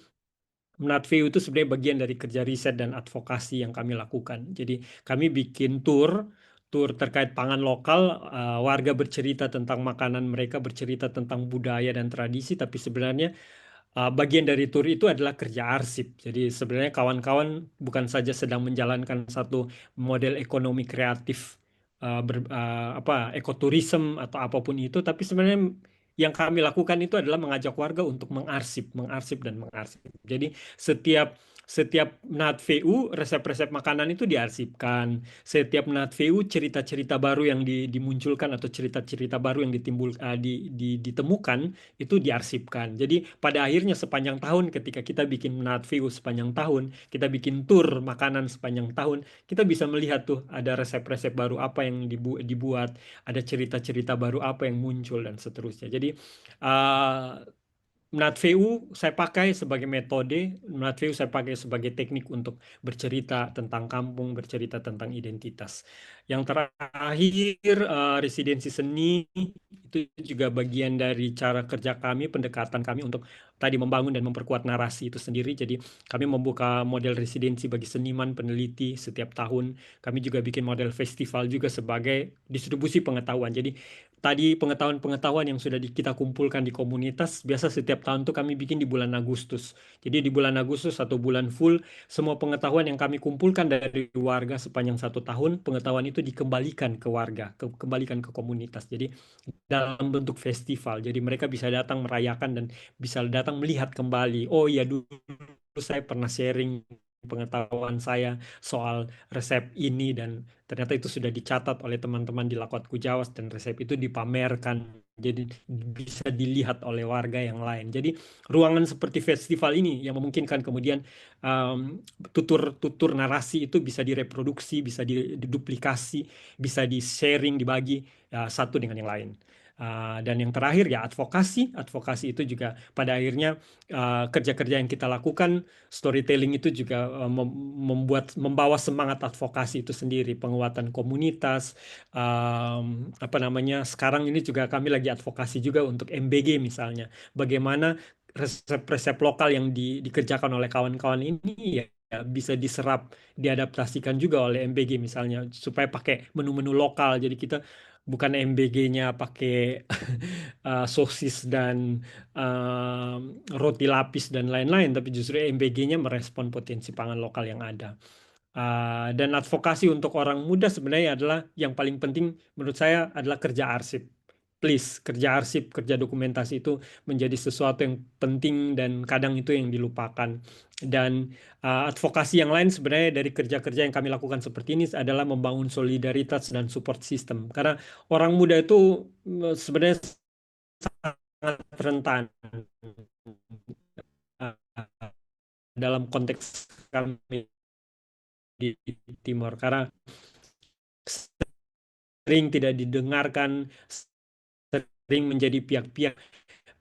Menat VU itu sebenarnya bagian dari kerja riset dan advokasi yang kami lakukan. Jadi kami bikin tur terkait pangan lokal, warga bercerita tentang makanan mereka, bercerita tentang budaya dan tradisi, tapi sebenarnya bagian dari tur itu adalah kerja arsip. Jadi sebenarnya kawan-kawan bukan saja sedang menjalankan satu model ekonomi kreatif, ekoturism atau apapun itu, tapi sebenarnya yang kami lakukan itu adalah mengajak warga untuk mengarsip, mengarsip dan mengarsip. Jadi setiap setiap Naat VU, resep-resep makanan itu diarsipkan. Setiap Naat VU, cerita-cerita baru yang dimunculkan atau cerita-cerita baru yang ditemukan itu diarsipkan. Jadi pada akhirnya sepanjang tahun ketika kita bikin Naat VU sepanjang tahun, kita bikin tur makanan sepanjang tahun, kita bisa melihat tuh ada resep-resep baru apa yang dibuat, ada cerita-cerita baru apa yang muncul dan seterusnya. Jadi uh, NatVU saya pakai sebagai metode, NatVU saya pakai sebagai teknik untuk bercerita tentang kampung, bercerita tentang identitas. Yang terakhir, residensi seni itu juga bagian dari cara kerja kami, pendekatan kami untuk tadi membangun dan memperkuat narasi itu sendiri. Jadi kami membuka model residensi bagi seniman, peneliti setiap tahun. Kami juga bikin model festival juga sebagai distribusi pengetahuan. Jadi tadi pengetahuan-pengetahuan yang sudah kita kumpulkan di komunitas, biasa setiap tahun tuh kami bikin di bulan Agustus. Jadi di bulan Agustus satu bulan full, semua pengetahuan yang kami kumpulkan dari warga sepanjang satu tahun, pengetahuan itu dikembalikan ke warga, kembalikan ke komunitas. Jadi dalam bentuk festival. Jadi mereka bisa datang merayakan dan bisa datang melihat kembali. Oh iya, dulu saya pernah sharing pengetahuan saya soal resep ini dan ternyata itu sudah dicatat oleh teman-teman di Lakotku Jawas dan resep itu dipamerkan. Jadi bisa dilihat oleh warga yang lain. Jadi ruangan seperti festival ini yang memungkinkan kemudian tutur-tutur narasi itu bisa direproduksi, bisa diduplikasi, bisa di-sharing, dibagi satu dengan yang lain. Dan yang terakhir ya advokasi. Advokasi itu juga pada akhirnya kerja-kerja yang kita lakukan, storytelling itu juga membawa semangat advokasi itu sendiri, penguatan komunitas, apa namanya, sekarang ini juga kami lagi advokasi juga untuk MBG misalnya, bagaimana resep-resep lokal yang dikerjakan oleh kawan-kawan ini ya bisa diserap, diadaptasikan juga oleh MBG misalnya, supaya pakai menu-menu lokal. Jadi kita bukan MBG-nya pakai sosis dan eh, roti lapis dan lain-lain, tapi justru MBG-nya merespon potensi pangan lokal yang ada. Dan advokasi untuk orang muda sebenarnya adalah yang paling penting menurut saya adalah kerja arsip. Please, kerja arsip, kerja dokumentasi itu menjadi sesuatu yang penting dan kadang itu yang dilupakan. Dan advokasi yang lain sebenarnya dari kerja-kerja yang kami lakukan seperti ini adalah membangun solidaritas dan support system. Karena orang muda itu sebenarnya sangat rentan dalam konteks kami di Timur karena sering tidak didengarkan, sering menjadi pihak-pihak,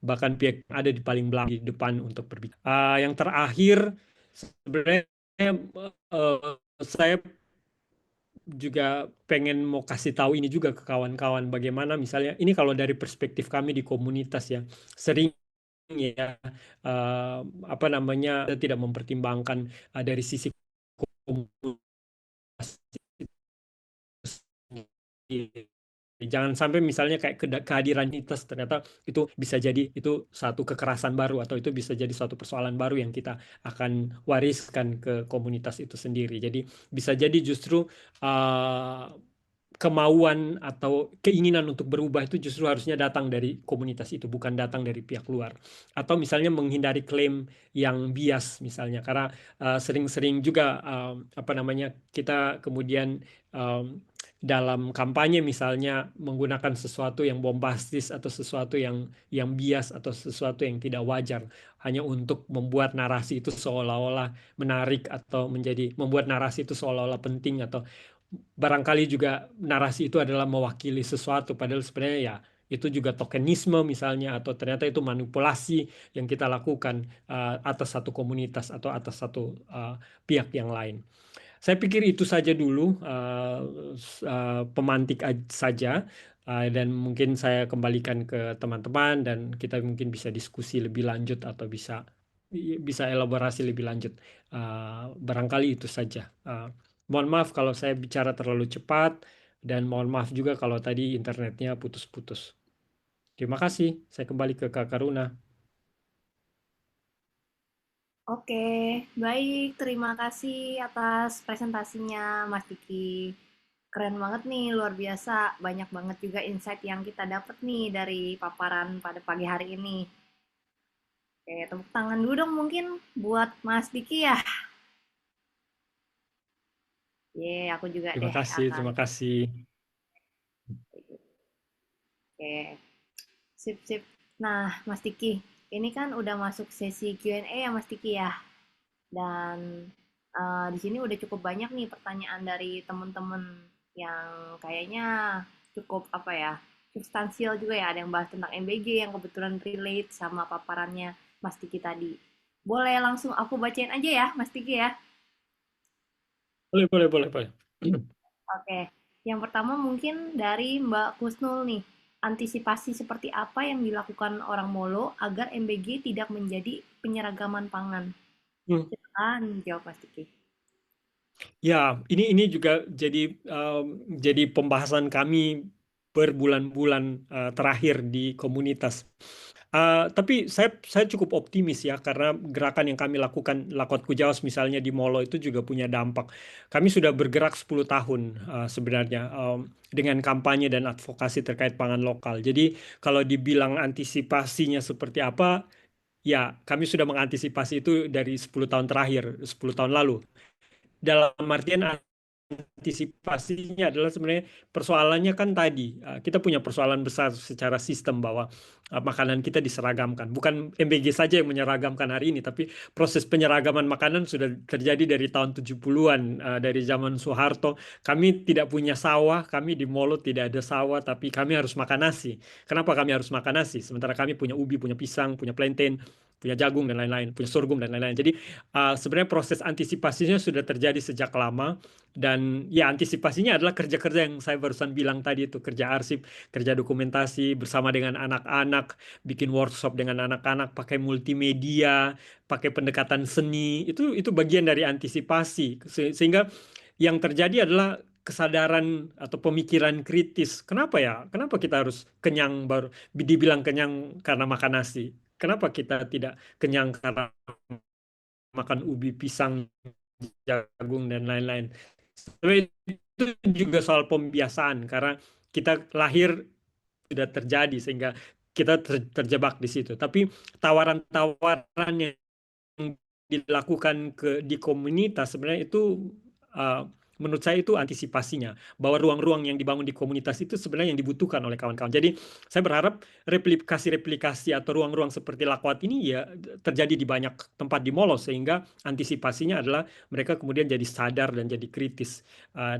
bahkan pihak yang ada di paling belakang di depan untuk berbicara. Yang terakhir sebenarnya saya juga pengen mau kasih tahu ini juga ke kawan-kawan bagaimana misalnya ini kalau dari perspektif kami di komunitas ya sering ya eh, apa namanya tidak mempertimbangkan dari sisi komunitas. Jangan sampai misalnya kayak kehadiran Nites ternyata itu bisa jadi itu satu kekerasan baru atau itu bisa jadi suatu persoalan baru yang kita akan wariskan ke komunitas itu sendiri. Jadi bisa jadi justru uh, kemauan atau keinginan untuk berubah itu justru harusnya datang dari komunitas itu, bukan datang dari pihak luar. Atau misalnya menghindari klaim yang bias misalnya, karena sering-sering juga apa namanya kita kemudian dalam kampanye misalnya menggunakan sesuatu yang bombastis atau sesuatu yang bias atau sesuatu yang tidak wajar hanya untuk membuat narasi itu seolah-olah menarik atau menjadi membuat narasi itu seolah-olah penting atau barangkali juga narasi itu adalah mewakili sesuatu padahal sebenarnya ya itu juga tokenisme misalnya atau ternyata itu manipulasi yang kita lakukan atas satu komunitas atau atas satu pihak yang lain. Saya pikir itu saja dulu pemantik saja dan mungkin saya kembalikan ke teman-teman dan kita mungkin bisa diskusi lebih lanjut atau bisa elaborasi lebih lanjut. Barangkali itu saja. Mohon maaf kalau saya bicara terlalu cepat dan mohon maaf juga kalau tadi internetnya putus-putus. Terima kasih. Saya kembali ke Kak Karuna. Oke, baik. Terima kasih atas presentasinya, Mas Diki. Keren banget nih, luar biasa. Banyak banget juga insight yang kita dapat nih dari paparan pada pagi hari ini. Oke, tepuk tangan dulu dong mungkin buat Mas Diki ya. Aku juga Terima deh kasih, akan. terima kasih. Oke, sip sip. Nah, Mas Diki, ini kan udah masuk sesi Q&A ya Mas Diki ya. Dan di sini udah cukup banyak nih pertanyaan dari teman-teman yang kayaknya cukup apa ya, substansial juga ya. Ada yang bahas tentang MBG yang kebetulan relate sama paparannya Mas Tiki tadi. Boleh langsung aku bacain aja ya, Mas Tiki ya. Boleh, boleh, boleh, boleh. Oke, yang pertama mungkin dari Mbak Kusnul nih. Antisipasi seperti apa yang dilakukan orang Molo agar MBG tidak menjadi penyeragaman pangan? Hmm. Silakan jawab Mas Tiki. Ya, ini juga jadi pembahasan kami berbulan-bulan terakhir di komunitas. Tapi saya cukup optimis ya karena gerakan yang kami lakukan Lakot Kujawas misalnya di Molo itu juga punya dampak. Kami sudah bergerak 10 tahun sebenarnya dengan kampanye dan advokasi terkait pangan lokal. Jadi kalau dibilang antisipasinya seperti apa, ya kami sudah mengantisipasi itu dari 10 tahun terakhir, 10 tahun lalu. Dalam artian antisipasinya adalah sebenarnya persoalannya kan tadi kita punya persoalan besar secara sistem bahwa makanan kita diseragamkan. Bukan MBG saja yang menyeragamkan hari ini, tapi proses penyeragaman makanan sudah terjadi dari tahun 70-an dari zaman Soeharto. Kami tidak punya sawah, kami di Molo tidak ada sawah, tapi kami harus makan nasi. Kenapa kami harus makan nasi? Sementara kami punya ubi, punya pisang, punya plantain, punya jagung dan lain-lain, punya sorghum dan lain-lain. Jadi sebenarnya proses antisipasinya sudah terjadi sejak lama dan ya antisipasinya adalah kerja-kerja yang saya barusan bilang tadi itu kerja arsip, kerja dokumentasi bersama dengan anak-anak, bikin workshop dengan anak-anak, pakai multimedia, pakai pendekatan seni, itu bagian dari antisipasi. Sehingga yang terjadi adalah kesadaran atau pemikiran kritis. Kenapa ya? Kenapa kita harus kenyang baru dibilang kenyang karena makan nasi? Kenapa kita tidak kenyang karena makan ubi, pisang, jagung dan lain-lain? Tapi itu juga soal pembiasaan karena kita lahir sudah terjadi sehingga kita terjebak di situ. Tapi tawaran-tawaran yang dilakukan di komunitas sebenarnya itu uh, menurut saya itu antisipasinya bahwa ruang-ruang yang dibangun di komunitas itu sebenarnya yang dibutuhkan oleh kawan-kawan. Jadi saya berharap replikasi-replikasi atau ruang-ruang seperti Lakwat ini ya terjadi di banyak tempat di Molo sehingga antisipasinya adalah mereka kemudian jadi sadar dan jadi kritis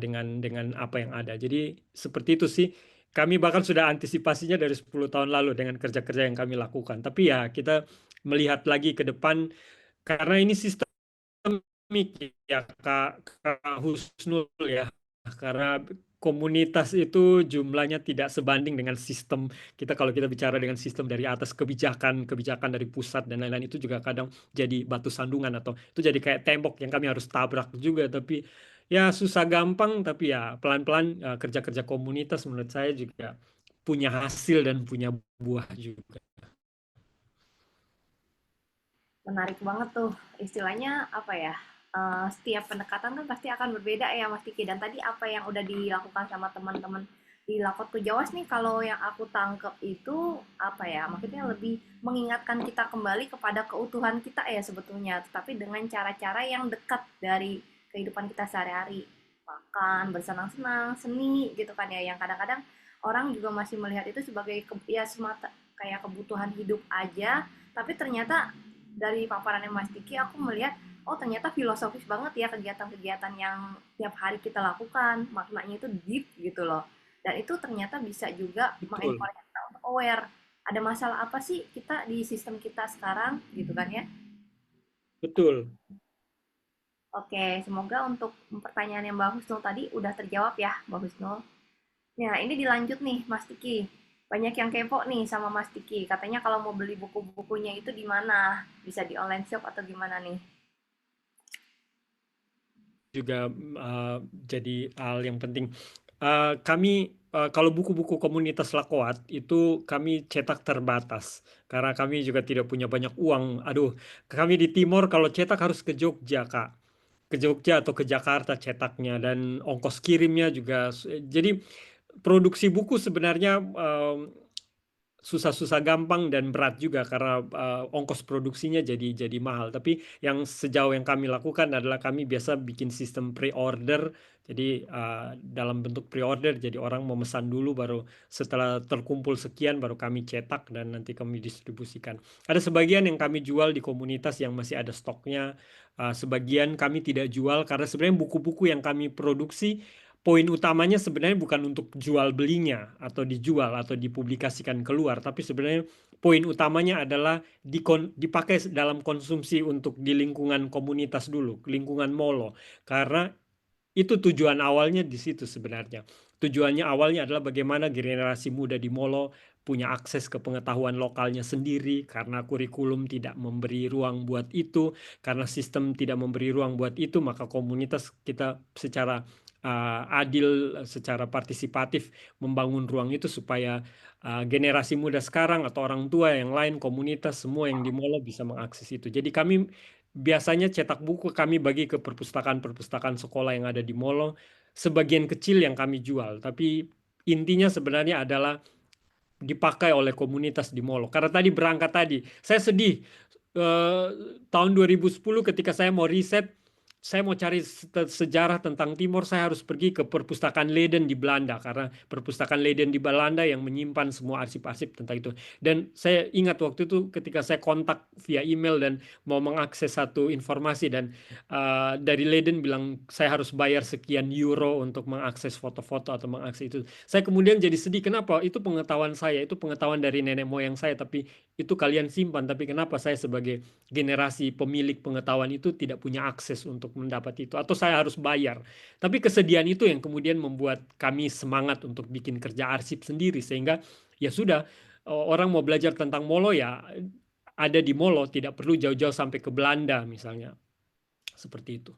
dengan apa yang ada. Jadi seperti itu sih. Kami bahkan sudah antisipasinya dari 10 tahun lalu dengan kerja-kerja yang kami lakukan. Tapi ya kita melihat lagi ke depan karena ini sistemik ya Kak Husnul ya. Karena komunitas itu jumlahnya tidak sebanding dengan sistem kita kalau kita bicara dengan sistem dari atas kebijakan dari pusat dan lain-lain itu juga kadang jadi batu sandungan atau itu jadi kayak tembok yang kami harus tabrak juga tapi ya susah gampang tapi ya pelan-pelan kerja-kerja komunitas menurut saya juga punya hasil dan punya buah juga. Menarik banget tuh. Istilahnya apa ya? Setiap pendekatan kan pasti akan berbeda ya Mas Tiki. Dan tadi apa yang udah dilakukan sama teman-teman di Lakot Jawas nih kalau yang aku tangkep itu apa ya? Maksudnya lebih mengingatkan kita kembali kepada keutuhan kita ya sebetulnya, tapi dengan cara-cara yang dekat dari kehidupan kita sehari-hari. Makan, bersenang-senang, seni gitu kan ya yang kadang-kadang orang juga masih melihat itu sebagai ya semata kayak kebutuhan hidup aja, tapi ternyata dari paparannya Mas Diki aku melihat oh ternyata filosofis banget ya kegiatan-kegiatan yang tiap hari kita lakukan maknanya itu deep gitu loh dan itu ternyata bisa juga Betul, mengencourage kita untuk aware ada masalah apa sih kita di sistem kita sekarang gitu kan ya. betul. Oke, semoga untuk pertanyaan yang Mbak Husnul tadi udah terjawab ya Mbak Husnul. Nah, ini dilanjut nih, Mas Tiki. Banyak yang kepo nih sama Mas Tiki. Katanya kalau mau beli buku-bukunya itu di mana? Bisa di online shop atau gimana nih? Juga uh, jadi hal yang penting. Kami kalau buku-buku komunitas Lakoat itu kami cetak terbatas karena kami juga tidak punya banyak uang. Aduh, kami di Timur kalau cetak harus ke Jogja, Kak. Ke Jogja atau ke Jakarta cetaknya dan ongkos kirimnya juga. Jadi produksi buku sebenarnya susah-susah gampang dan berat juga karena ongkos produksinya jadi mahal. Tapi yang sejauh yang kami lakukan adalah kami biasa bikin sistem pre-order. Jadi dalam bentuk pre-order, jadi orang memesan dulu baru setelah terkumpul sekian baru kami cetak dan nanti kami distribusikan. Ada sebagian yang kami jual di komunitas yang masih ada stoknya. Sebagian kami tidak jual karena sebenarnya buku-buku yang kami produksi poin utamanya sebenarnya bukan untuk jual belinya atau dijual atau dipublikasikan keluar, tapi sebenarnya poin utamanya adalah dipakai dalam konsumsi untuk di lingkungan komunitas dulu, lingkungan Molo. Karena itu tujuan awalnya di situ sebenarnya. Tujuannya awalnya adalah bagaimana generasi muda di Molo punya akses ke pengetahuan lokalnya sendiri karena kurikulum tidak memberi ruang buat itu, karena sistem tidak memberi ruang buat itu, maka komunitas kita secara adil, secara partisipatif membangun ruang itu supaya generasi muda sekarang atau orang tua yang lain, komunitas semua yang di Molo bisa mengakses itu. Jadi kami biasanya cetak buku kami bagi ke perpustakaan-perpustakaan sekolah yang ada di Molo. Sebagian kecil yang kami jual, tapi intinya sebenarnya adalah dipakai oleh komunitas di Molo. Karena tadi berangkat tadi, saya sedih. Eh, tahun 2010 ketika saya mau riset, saya mau cari sejarah tentang Timor, saya harus pergi ke perpustakaan Leiden di Belanda karena perpustakaan Leiden di Belanda yang menyimpan semua arsip-arsip tentang itu. Dan saya ingat waktu itu ketika saya kontak via email dan mau mengakses satu informasi dan dari Leiden bilang saya harus bayar sekian euro untuk mengakses foto-foto atau mengakses itu. Saya kemudian jadi sedih, kenapa? Itu pengetahuan saya, itu pengetahuan dari nenek moyang saya, tapi itu kalian simpan. Tapi kenapa saya sebagai generasi pemilik pengetahuan itu tidak punya akses untuk mendapat itu? Atau saya harus bayar? Tapi kesedihan itu yang kemudian membuat kami semangat untuk bikin kerja arsip sendiri. Sehingga ya sudah, orang mau belajar tentang Molo ya ada di Molo, tidak perlu jauh-jauh sampai ke Belanda misalnya. Seperti itu.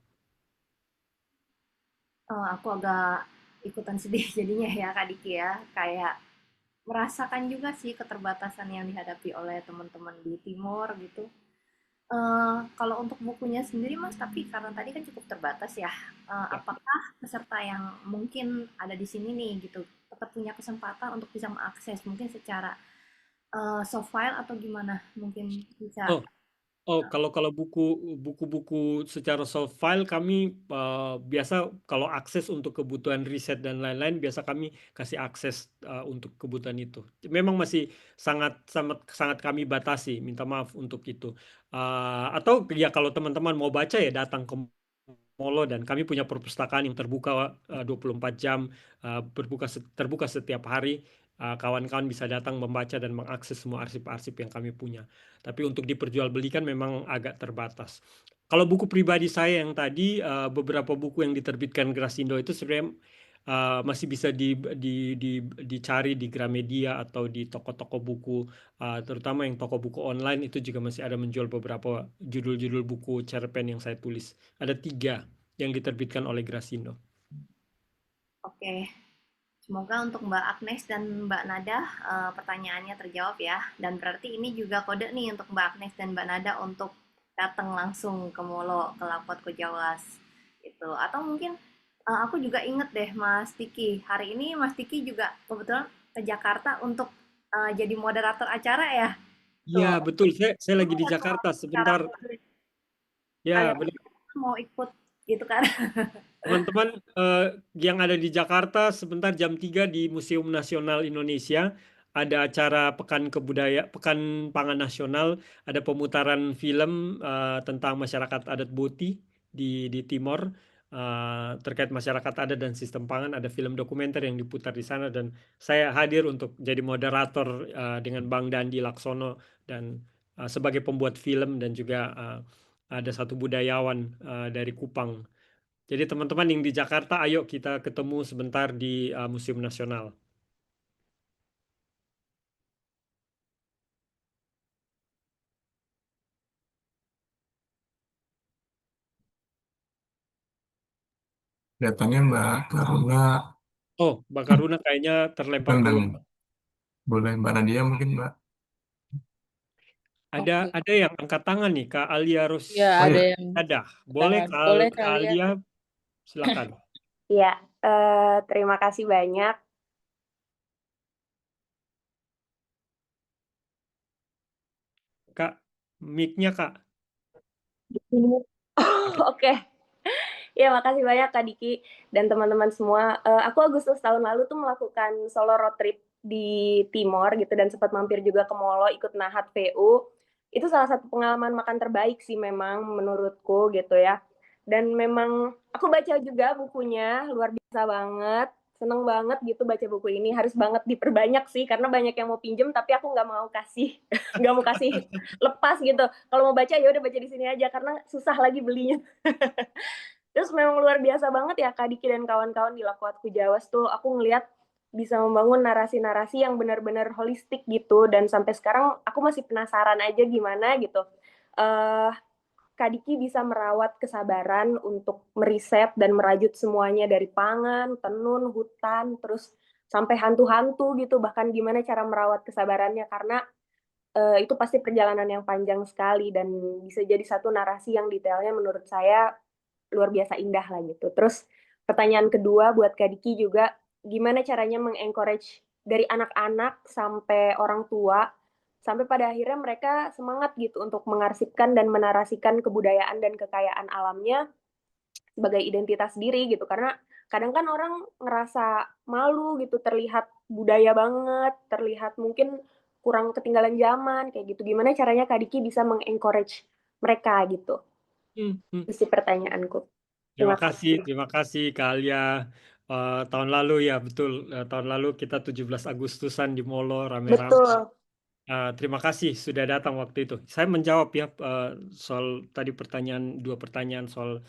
Aku agak ikutan sedih jadinya ya Kak Diki ya, kayak merasakan juga sih keterbatasan yang dihadapi oleh teman-teman di Timor gitu. Kalau untuk bukunya sendiri Mas, tapi karena tadi kan cukup terbatas ya, Ya. apakah peserta yang mungkin ada di sini nih gitu, tetap punya kesempatan untuk bisa mengakses mungkin secara soft file atau gimana? Mungkin bisa. Oh, oh, kalau buku-buku secara soft file kami biasa kalau akses untuk kebutuhan riset dan lain-lain biasa kami kasih akses untuk kebutuhan itu. Memang masih sangat sangat sangat kami batasi, minta maaf untuk itu. Atau ya kalau teman-teman mau baca ya datang ke Molo dan kami punya perpustakaan yang terbuka 24 jam, terbuka setiap hari. Kawan-kawan bisa datang membaca dan mengakses semua arsip-arsip yang kami punya. Tapi untuk diperjualbelikan memang agak terbatas. Kalau buku pribadi saya yang tadi, beberapa buku yang diterbitkan Grasindo itu sebenarnya masih bisa dicari di Gramedia atau di toko-toko buku, terutama yang toko buku online itu juga masih ada menjual beberapa judul-judul buku cerpen yang saya tulis. Ada 3 yang diterbitkan oleh Grasindo. Oke, semoga untuk Mbak Agnes dan Mbak Nada pertanyaannya terjawab ya. Dan berarti ini juga kode nih untuk Mbak Agnes dan Mbak Nada untuk datang langsung ke Molo, ke Lapot Kojawas gitu. Atau mungkin aku juga inget deh Mas Tiki. Hari ini Mas Tiki juga kebetulan ke Jakarta untuk jadi moderator acara ya. Iya, Tuh, betul. Saya lagi di gimana tuh Jakarta cara sebentar. Ya, kalian benar. mau ikut gitu kan? Teman-teman yang ada di Jakarta sebentar jam 3 di Museum Nasional Indonesia ada acara Pekan Pangan Nasional, ada pemutaran film tentang masyarakat adat Boti di Timor, terkait masyarakat adat dan sistem pangan, ada film dokumenter yang diputar di sana dan saya hadir untuk jadi moderator dengan Bang Dandi Laksono dan sebagai pembuat film dan juga ada satu budayawan dari Kupang. Jadi teman-teman yang di Jakarta, ayo kita ketemu sebentar di Museum Nasional. Kelihatannya Mbak Karuna Oh, Mbak Karuna kayaknya terlempar tentang keluar. boleh Mbak Nadia mungkin Mbak. Ada Oke, ada yang angkat tangan nih, Kak Alia ya Oh ada ya, yang Rosada. Boleh tangan. Boleh Kak kali ya. Alia, silakan. Iya, terima kasih banyak. Kak, mic-nya Kak. Oke. Oke, ya makasih banyak Kak Diki dan teman-teman semua. Aku Agustus tahun lalu tuh melakukan solo road trip di Timor gitu dan sempat mampir juga ke Molo ikut Nahat VU. Itu salah satu pengalaman makan terbaik sih memang menurutku gitu ya. Dan memang aku baca juga bukunya, luar biasa banget. Seneng banget gitu baca buku ini. Harus banget diperbanyak sih, karena banyak yang mau pinjem, tapi aku nggak mau kasih, nggak mau kasih lepas gitu. Kalau mau baca ya udah baca di sini aja, karena susah lagi belinya. Terus memang luar biasa banget ya Kak Diki dan kawan-kawan di Lakuatku Jawas tuh. Aku ngelihat bisa membangun narasi-narasi yang benar-benar holistik gitu. Dan sampai sekarang aku masih penasaran aja gimana gitu. Uh, Kak Diki bisa merawat kesabaran untuk meriset dan merajut semuanya dari pangan, tenun, hutan, terus sampai hantu-hantu gitu. Bahkan gimana cara merawat kesabarannya, karena itu pasti perjalanan yang panjang sekali dan bisa jadi satu narasi yang detailnya menurut saya luar biasa indah lah gitu. Terus pertanyaan kedua buat Kak Diki juga, gimana caranya mengencourage dari anak-anak sampai orang tua, sampai pada akhirnya mereka semangat gitu untuk mengarsipkan dan menarasikan kebudayaan dan kekayaan alamnya sebagai identitas diri gitu. Karena kadang kan orang ngerasa malu gitu, terlihat budaya banget, terlihat mungkin kurang ketinggalan zaman kayak gitu. Gimana caranya Kak Diki bisa mengencourage mereka gitu? Hmm, hmm. Itu sih pertanyaanku. Terima kasih. Terima kasih Kak Alia. Tahun lalu ya betul, tahun lalu kita 17 Agustusan di Molo rame-rame. Betul. Terima kasih sudah datang waktu itu. Saya menjawab ya soal tadi dua pertanyaan soal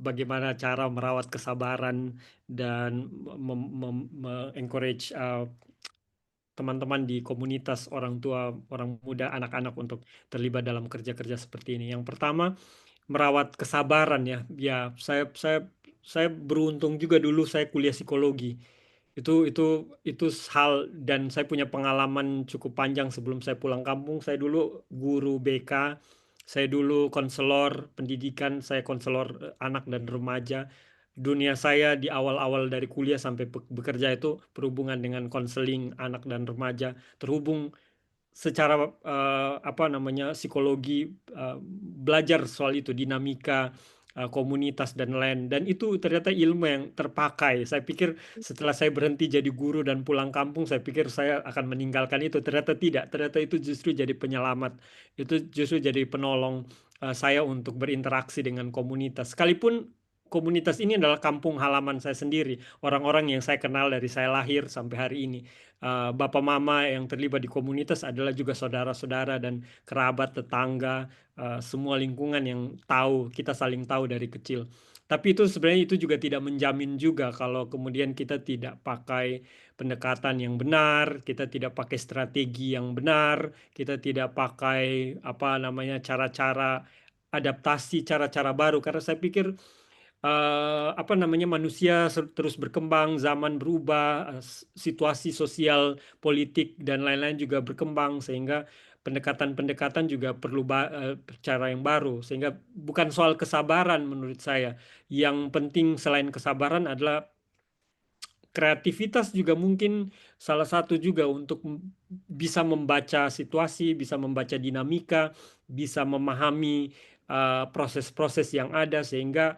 bagaimana cara merawat kesabaran dan encourage teman-teman di komunitas orang tua, orang muda, anak-anak untuk terlibat dalam kerja-kerja seperti ini. Yang pertama, merawat kesabaran ya. Ya, saya beruntung juga dulu saya kuliah psikologi. Itu hal, dan saya punya pengalaman cukup panjang sebelum saya pulang kampung. Saya dulu guru BK, saya dulu konselor pendidikan, saya konselor anak dan remaja. Dunia saya di awal-awal dari kuliah sampai bekerja itu berhubungan dengan konseling anak dan remaja, terhubung secara apa namanya psikologi, belajar soal itu dinamika komunitas dan lain, dan itu ternyata ilmu yang terpakai. Saya pikir setelah saya berhenti jadi guru dan pulang kampung, saya pikir saya akan meninggalkan itu. Ternyata tidak, ternyata itu justru jadi penyelamat, itu justru jadi penolong saya untuk berinteraksi dengan komunitas, sekalipun komunitas ini adalah kampung halaman saya sendiri, orang-orang yang saya kenal dari saya lahir sampai hari ini. Bapak mama yang terlibat di komunitas adalah juga saudara-saudara dan kerabat, tetangga, semua lingkungan yang tahu, kita saling tahu dari kecil. Tapi itu sebenarnya itu juga tidak menjamin juga kalau kemudian kita tidak pakai pendekatan yang benar, kita tidak pakai strategi yang benar, kita tidak pakai apa namanya cara-cara adaptasi, cara-cara baru. Karena saya pikir apa namanya manusia terus berkembang, zaman berubah, situasi sosial, politik dan lain-lain juga berkembang, sehingga pendekatan-pendekatan juga perlu cara yang baru. Sehingga bukan soal kesabaran menurut saya. Yang penting selain kesabaran adalah kreativitas, juga mungkin salah satu juga untuk bisa membaca situasi, bisa membaca dinamika, bisa memahami proses-proses yang ada, sehingga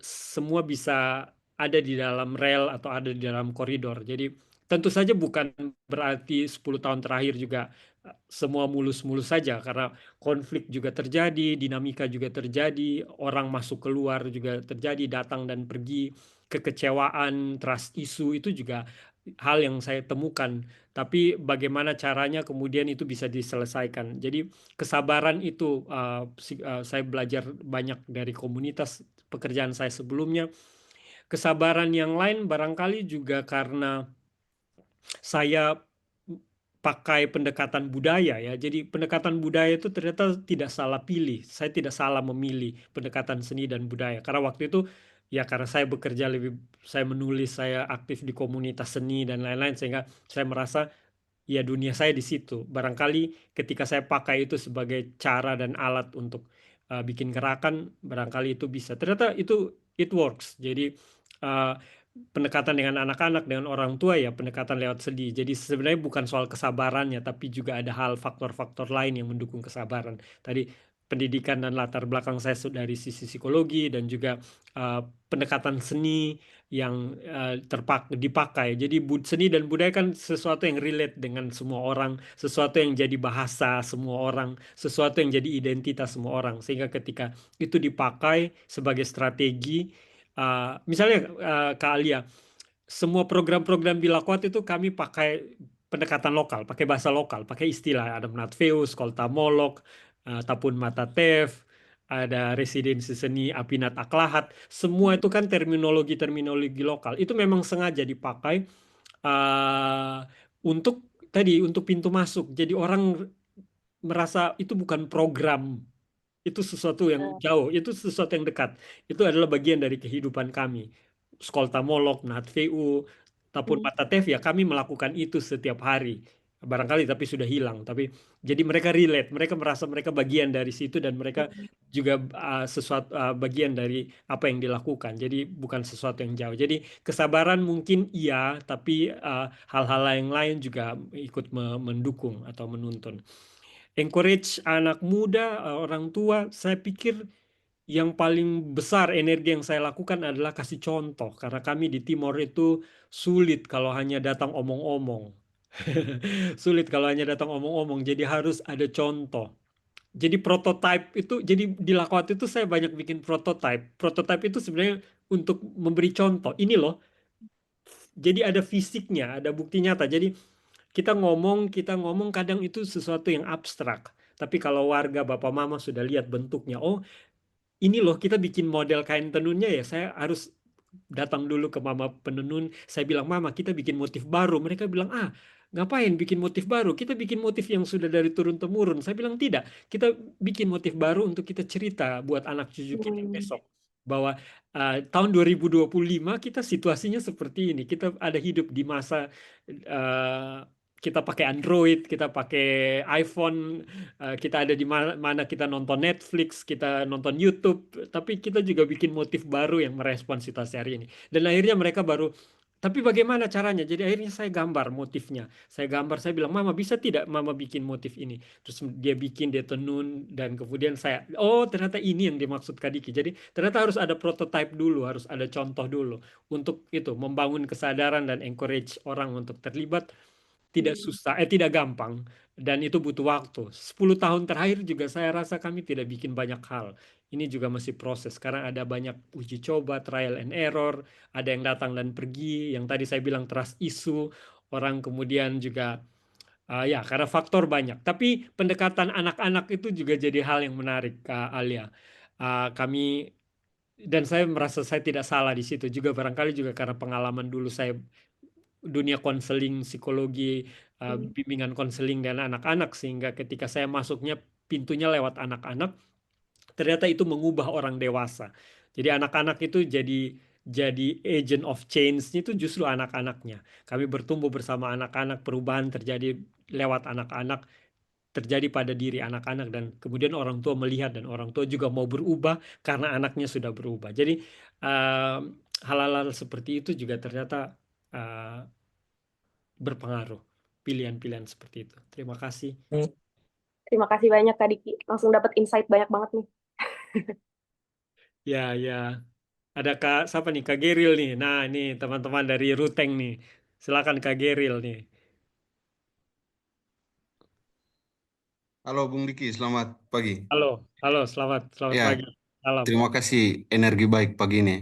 semua bisa ada di dalam rel atau ada di dalam koridor. Jadi tentu saja bukan berarti 10 tahun terakhir juga semua mulus-mulus saja, karena konflik juga terjadi, dinamika juga terjadi, orang masuk keluar juga terjadi, datang dan pergi, kekecewaan, trust issue itu juga hal yang saya temukan. Tapi bagaimana caranya kemudian itu bisa diselesaikan. Jadi kesabaran itu saya belajar banyak dari komunitas pekerjaan saya sebelumnya. Kesabaran yang lain barangkali juga karena saya pakai pendekatan budaya ya. Jadi pendekatan budaya itu ternyata tidak salah pilih. Saya tidak salah memilih pendekatan seni dan budaya. Karena waktu itu ya karena saya bekerja saya menulis, saya aktif di komunitas seni dan lain-lain, sehingga saya merasa ya dunia saya di situ. Barangkali ketika saya pakai itu sebagai cara dan alat untuk bikin gerakan, barangkali itu bisa. Ternyata itu it works. Jadi uh, pendekatan dengan anak-anak, dengan orang tua ya pendekatan lewat seni. Jadi sebenarnya bukan soal kesabarannya, tapi juga ada hal faktor-faktor lain yang mendukung kesabaran. Tadi pendidikan dan latar belakang saya dari sisi psikologi dan juga pendekatan seni yang dipakai. Jadi seni dan budaya kan sesuatu yang relate dengan semua orang, sesuatu yang jadi bahasa semua orang, sesuatu yang jadi identitas semua orang. Sehingga ketika itu dipakai sebagai strategi, misalnya Kak Alia, semua program-program di Lakwat itu kami pakai pendekatan lokal, pakai bahasa lokal, pakai istilah. Ada Mnatfeus, Koltamolok, Tapun Matatev, ada residensi seni Apinat Aklahat. Semua itu kan terminologi-terminologi lokal. Itu memang sengaja dipakai untuk tadi untuk pintu masuk. Jadi orang merasa itu bukan program, itu sesuatu yang jauh, itu sesuatu yang dekat. Itu adalah bagian dari kehidupan kami. Skolta Molok, Nahat VU, Tapun Matatev ya kami melakukan itu setiap hari. Barangkali tapi sudah hilang. Tapi jadi mereka relate, mereka merasa mereka bagian dari situ dan mereka juga sesuatu bagian dari apa yang dilakukan. Jadi bukan sesuatu yang jauh. Jadi kesabaran mungkin iya, tapi hal-hal yang lain juga ikut mendukung atau menuntun. Encourage anak muda, orang tua, saya pikir yang paling besar energi yang saya lakukan adalah kasih contoh. Karena kami di Timor itu sulit kalau hanya datang omong-omong. Sulit kalau hanya datang omong-omong. Jadi harus ada contoh. Jadi prototype itu, jadi di Lakwat itu saya banyak bikin prototype. Prototype itu sebenarnya untuk memberi contoh. Ini loh. Jadi ada fisiknya, ada bukti nyata. Jadi kita ngomong kadang itu sesuatu yang abstrak. Tapi kalau warga bapak mama sudah lihat bentuknya, oh ini loh kita bikin model kain tenunnya ya, saya harus datang dulu ke mama penenun. Saya bilang, mama kita bikin motif baru. Mereka bilang, ngapain bikin motif baru? Kita bikin motif yang sudah dari turun-temurun. Saya bilang, tidak. Kita bikin motif baru untuk kita cerita buat anak cucu kita besok. Bahwa tahun 2025 kita situasinya seperti ini. Kita ada hidup di masa kita pakai Android, kita pakai iPhone, kita ada di mana kita nonton Netflix, kita nonton YouTube, tapi kita juga bikin motif baru yang merespon situasi hari ini. Dan akhirnya mereka baru, tapi bagaimana caranya? Jadi akhirnya saya gambar motifnya. Saya gambar, saya bilang, mama bisa tidak mama bikin motif ini? Terus dia bikin, dia tenun, dan kemudian saya, oh ternyata ini yang dimaksud Kak Diki. Jadi ternyata harus ada prototype dulu, harus ada contoh dulu. Untuk itu, membangun kesadaran dan encourage orang untuk terlibat tidak susah, tidak gampang, dan itu butuh waktu. 10 tahun terakhir juga saya rasa kami tidak bikin banyak hal. Ini juga masih proses, karena ada banyak uji coba, trial and error, ada yang datang dan pergi, yang tadi saya bilang trust issue, orang kemudian juga, ya karena faktor banyak. Tapi pendekatan anak-anak itu juga jadi hal yang menarik, Kak Alia. Kami dan saya merasa saya tidak salah di situ juga, barangkali juga karena pengalaman dulu saya dunia konseling psikologi, bimbingan konseling dan anak-anak, sehingga ketika saya masuknya pintunya lewat anak-anak, ternyata itu mengubah orang dewasa. Jadi anak-anak itu jadi agent of change itu justru anak-anaknya. Kami bertumbuh bersama anak-anak, perubahan terjadi lewat anak-anak, terjadi pada diri anak-anak, dan kemudian orang tua melihat dan orang tua juga mau berubah karena anaknya sudah berubah. Jadi hal-hal seperti itu juga ternyata berpengaruh, pilihan-pilihan seperti itu. Terima kasih. Terima kasih banyak Kak Diki. Langsung dapat insight banyak banget nih. Ya, ya. Ada Kak, siapa nih? Kak Geril nih. Nah, ini teman-teman dari Ruteng nih. Silakan Kak Geril nih. Halo Bung Diki, selamat pagi. Halo, halo, selamat Ya, pagi. Salam. terima kasih energi baik pagi ini.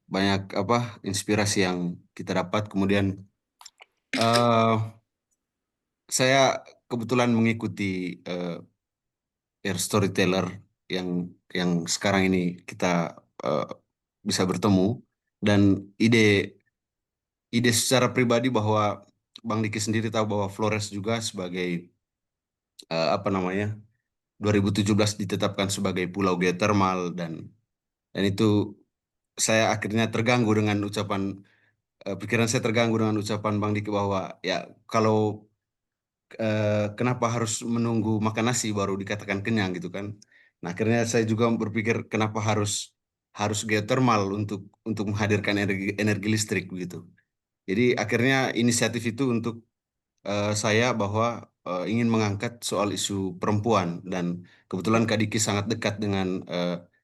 Banyak inspirasi yang kita dapat. Kemudian saya kebetulan mengikuti Air Storyteller yang sekarang ini kita bisa bertemu, dan ide secara pribadi bahwa Bang Diki sendiri tahu bahwa Flores juga sebagai 2017 ditetapkan sebagai Pulau Geotermal, dan itu saya akhirnya terganggu dengan pikiran saya terganggu dengan ucapan Bang Diki bahwa ya kalau kenapa harus menunggu makan nasi baru dikatakan kenyang gitu kan. Nah, akhirnya saya juga berpikir kenapa harus geotermal untuk menghadirkan energi listrik begitu. Jadi akhirnya inisiatif itu untuk saya bahwa ingin mengangkat soal isu perempuan, dan kebetulan Kak Diki sangat dekat dengan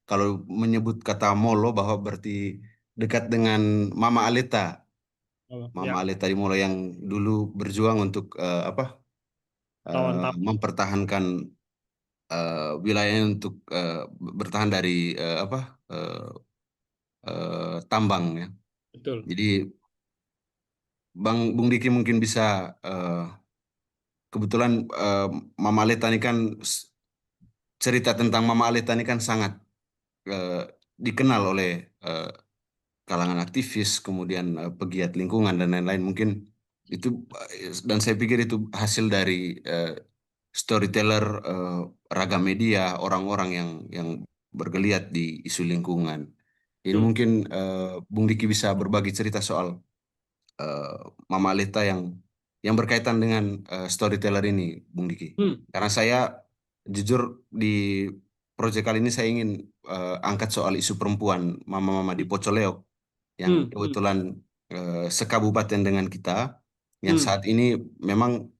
kalau menyebut kata Molo bahwa berarti dekat dengan Mama Aleta. Mama Ya, Aleta di Molo yang dulu berjuang untuk lawan tambang. mempertahankan wilayahnya untuk bertahan dari tambang ya. Betul. Jadi Bung Diki mungkin bisa kebetulan Mama Aleta ini kan cerita tentang Mama Aleta ini kan sangat eh, dikenal oleh eh, kalangan aktivis, kemudian pegiat lingkungan dan lain-lain. Mungkin itu dan saya pikir itu hasil dari storyteller, ragam media, orang-orang yang bergeliat di isu lingkungan. Ini Hmm. mungkin Bung Diki bisa berbagi cerita soal eh, Mama Aleta yang berkaitan dengan storyteller ini, Bung Diki. Hmm. Karena saya jujur di proyek kali ini saya ingin angkat soal isu perempuan mama-mama di Pocoleok yang Hmm. kebetulan sekabupaten dengan kita, yang Hmm. saat ini memang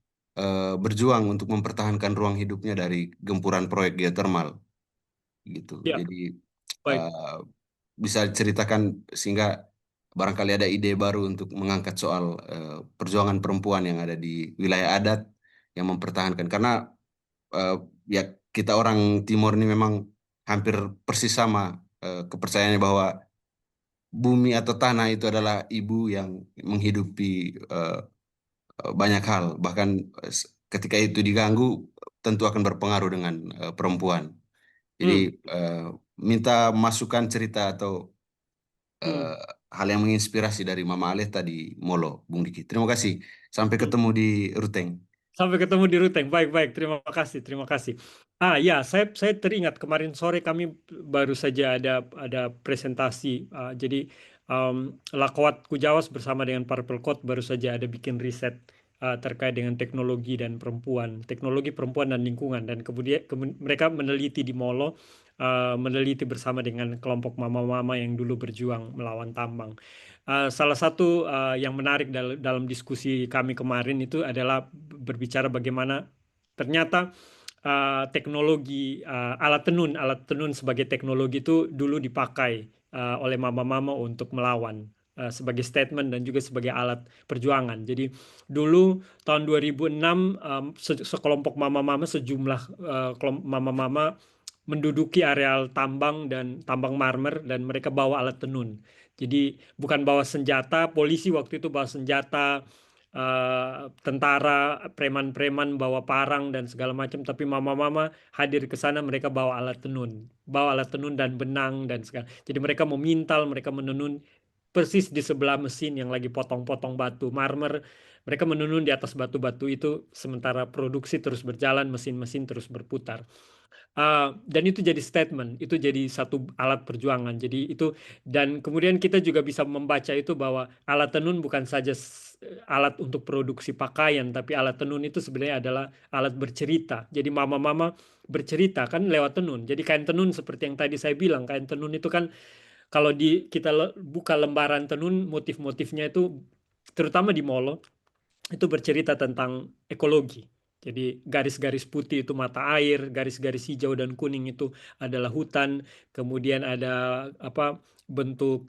berjuang untuk mempertahankan ruang hidupnya dari gempuran proyek geotermal gitu. Ya, Jadi baik. eh, bisa ceritakan sehingga barangkali ada ide baru untuk mengangkat soal perjuangan perempuan yang ada di wilayah adat yang mempertahankan, karena eh, ya kita orang Timur ini memang hampir persis sama kepercayaannya bahwa bumi atau tanah itu adalah ibu yang menghidupi eh, banyak hal, bahkan ketika itu diganggu tentu akan berpengaruh dengan perempuan. Jadi Hmm. eh, minta masukan cerita atau Hmm. eh, hal yang menginspirasi dari Mama Aleta di Molo, Bung Diki. Terima kasih. Sampai Hmm. ketemu di Ruteng. Sampai ketemu di Ruteng. Baik, baik. Terima kasih, terima kasih. Ya, saya teringat kemarin sore kami baru saja ada presentasi. Jadi Lakwat Kujawas bersama dengan Purple Code baru saja ada bikin riset terkait dengan teknologi perempuan dan lingkungan, dan kemudian mereka meneliti di Molo, meneliti bersama dengan kelompok mama-mama yang dulu berjuang melawan tambang. Salah satu yang menarik dalam diskusi kami kemarin itu adalah berbicara bagaimana ternyata teknologi alat tenun sebagai teknologi itu dulu dipakai oleh mama-mama untuk melawan, sebagai statement dan juga sebagai alat perjuangan. Jadi dulu tahun 2006 sekelompok mama-mama, sejumlah mama-mama menduduki areal tambang dan tambang marmer, dan mereka bawa alat tenun. Jadi bukan bawa senjata, polisi waktu itu bawa senjata, tentara, preman-preman bawa parang dan segala macam, tapi mama-mama hadir ke sana, mereka bawa alat tenun dan benang dan segala. Jadi mereka memintal, mereka menenun persis di sebelah mesin yang lagi potong-potong batu marmer. Mereka menenun di atas batu-batu itu, sementara produksi terus berjalan, mesin-mesin terus berputar. Dan itu jadi statement, itu jadi satu alat perjuangan. Jadi itu, dan kemudian kita juga bisa membaca itu bahwa alat tenun bukan saja alat untuk produksi pakaian, tapi alat tenun itu sebenarnya adalah alat bercerita. Jadi mama-mama bercerita kan lewat tenun. Jadi kain tenun seperti yang tadi saya bilang, kain tenun itu kan kalau kita buka lembaran tenun, motif-motifnya itu terutama di Molo itu bercerita tentang ekologi. Jadi garis-garis putih itu mata air, garis-garis hijau dan kuning itu adalah hutan, kemudian ada apa bentuk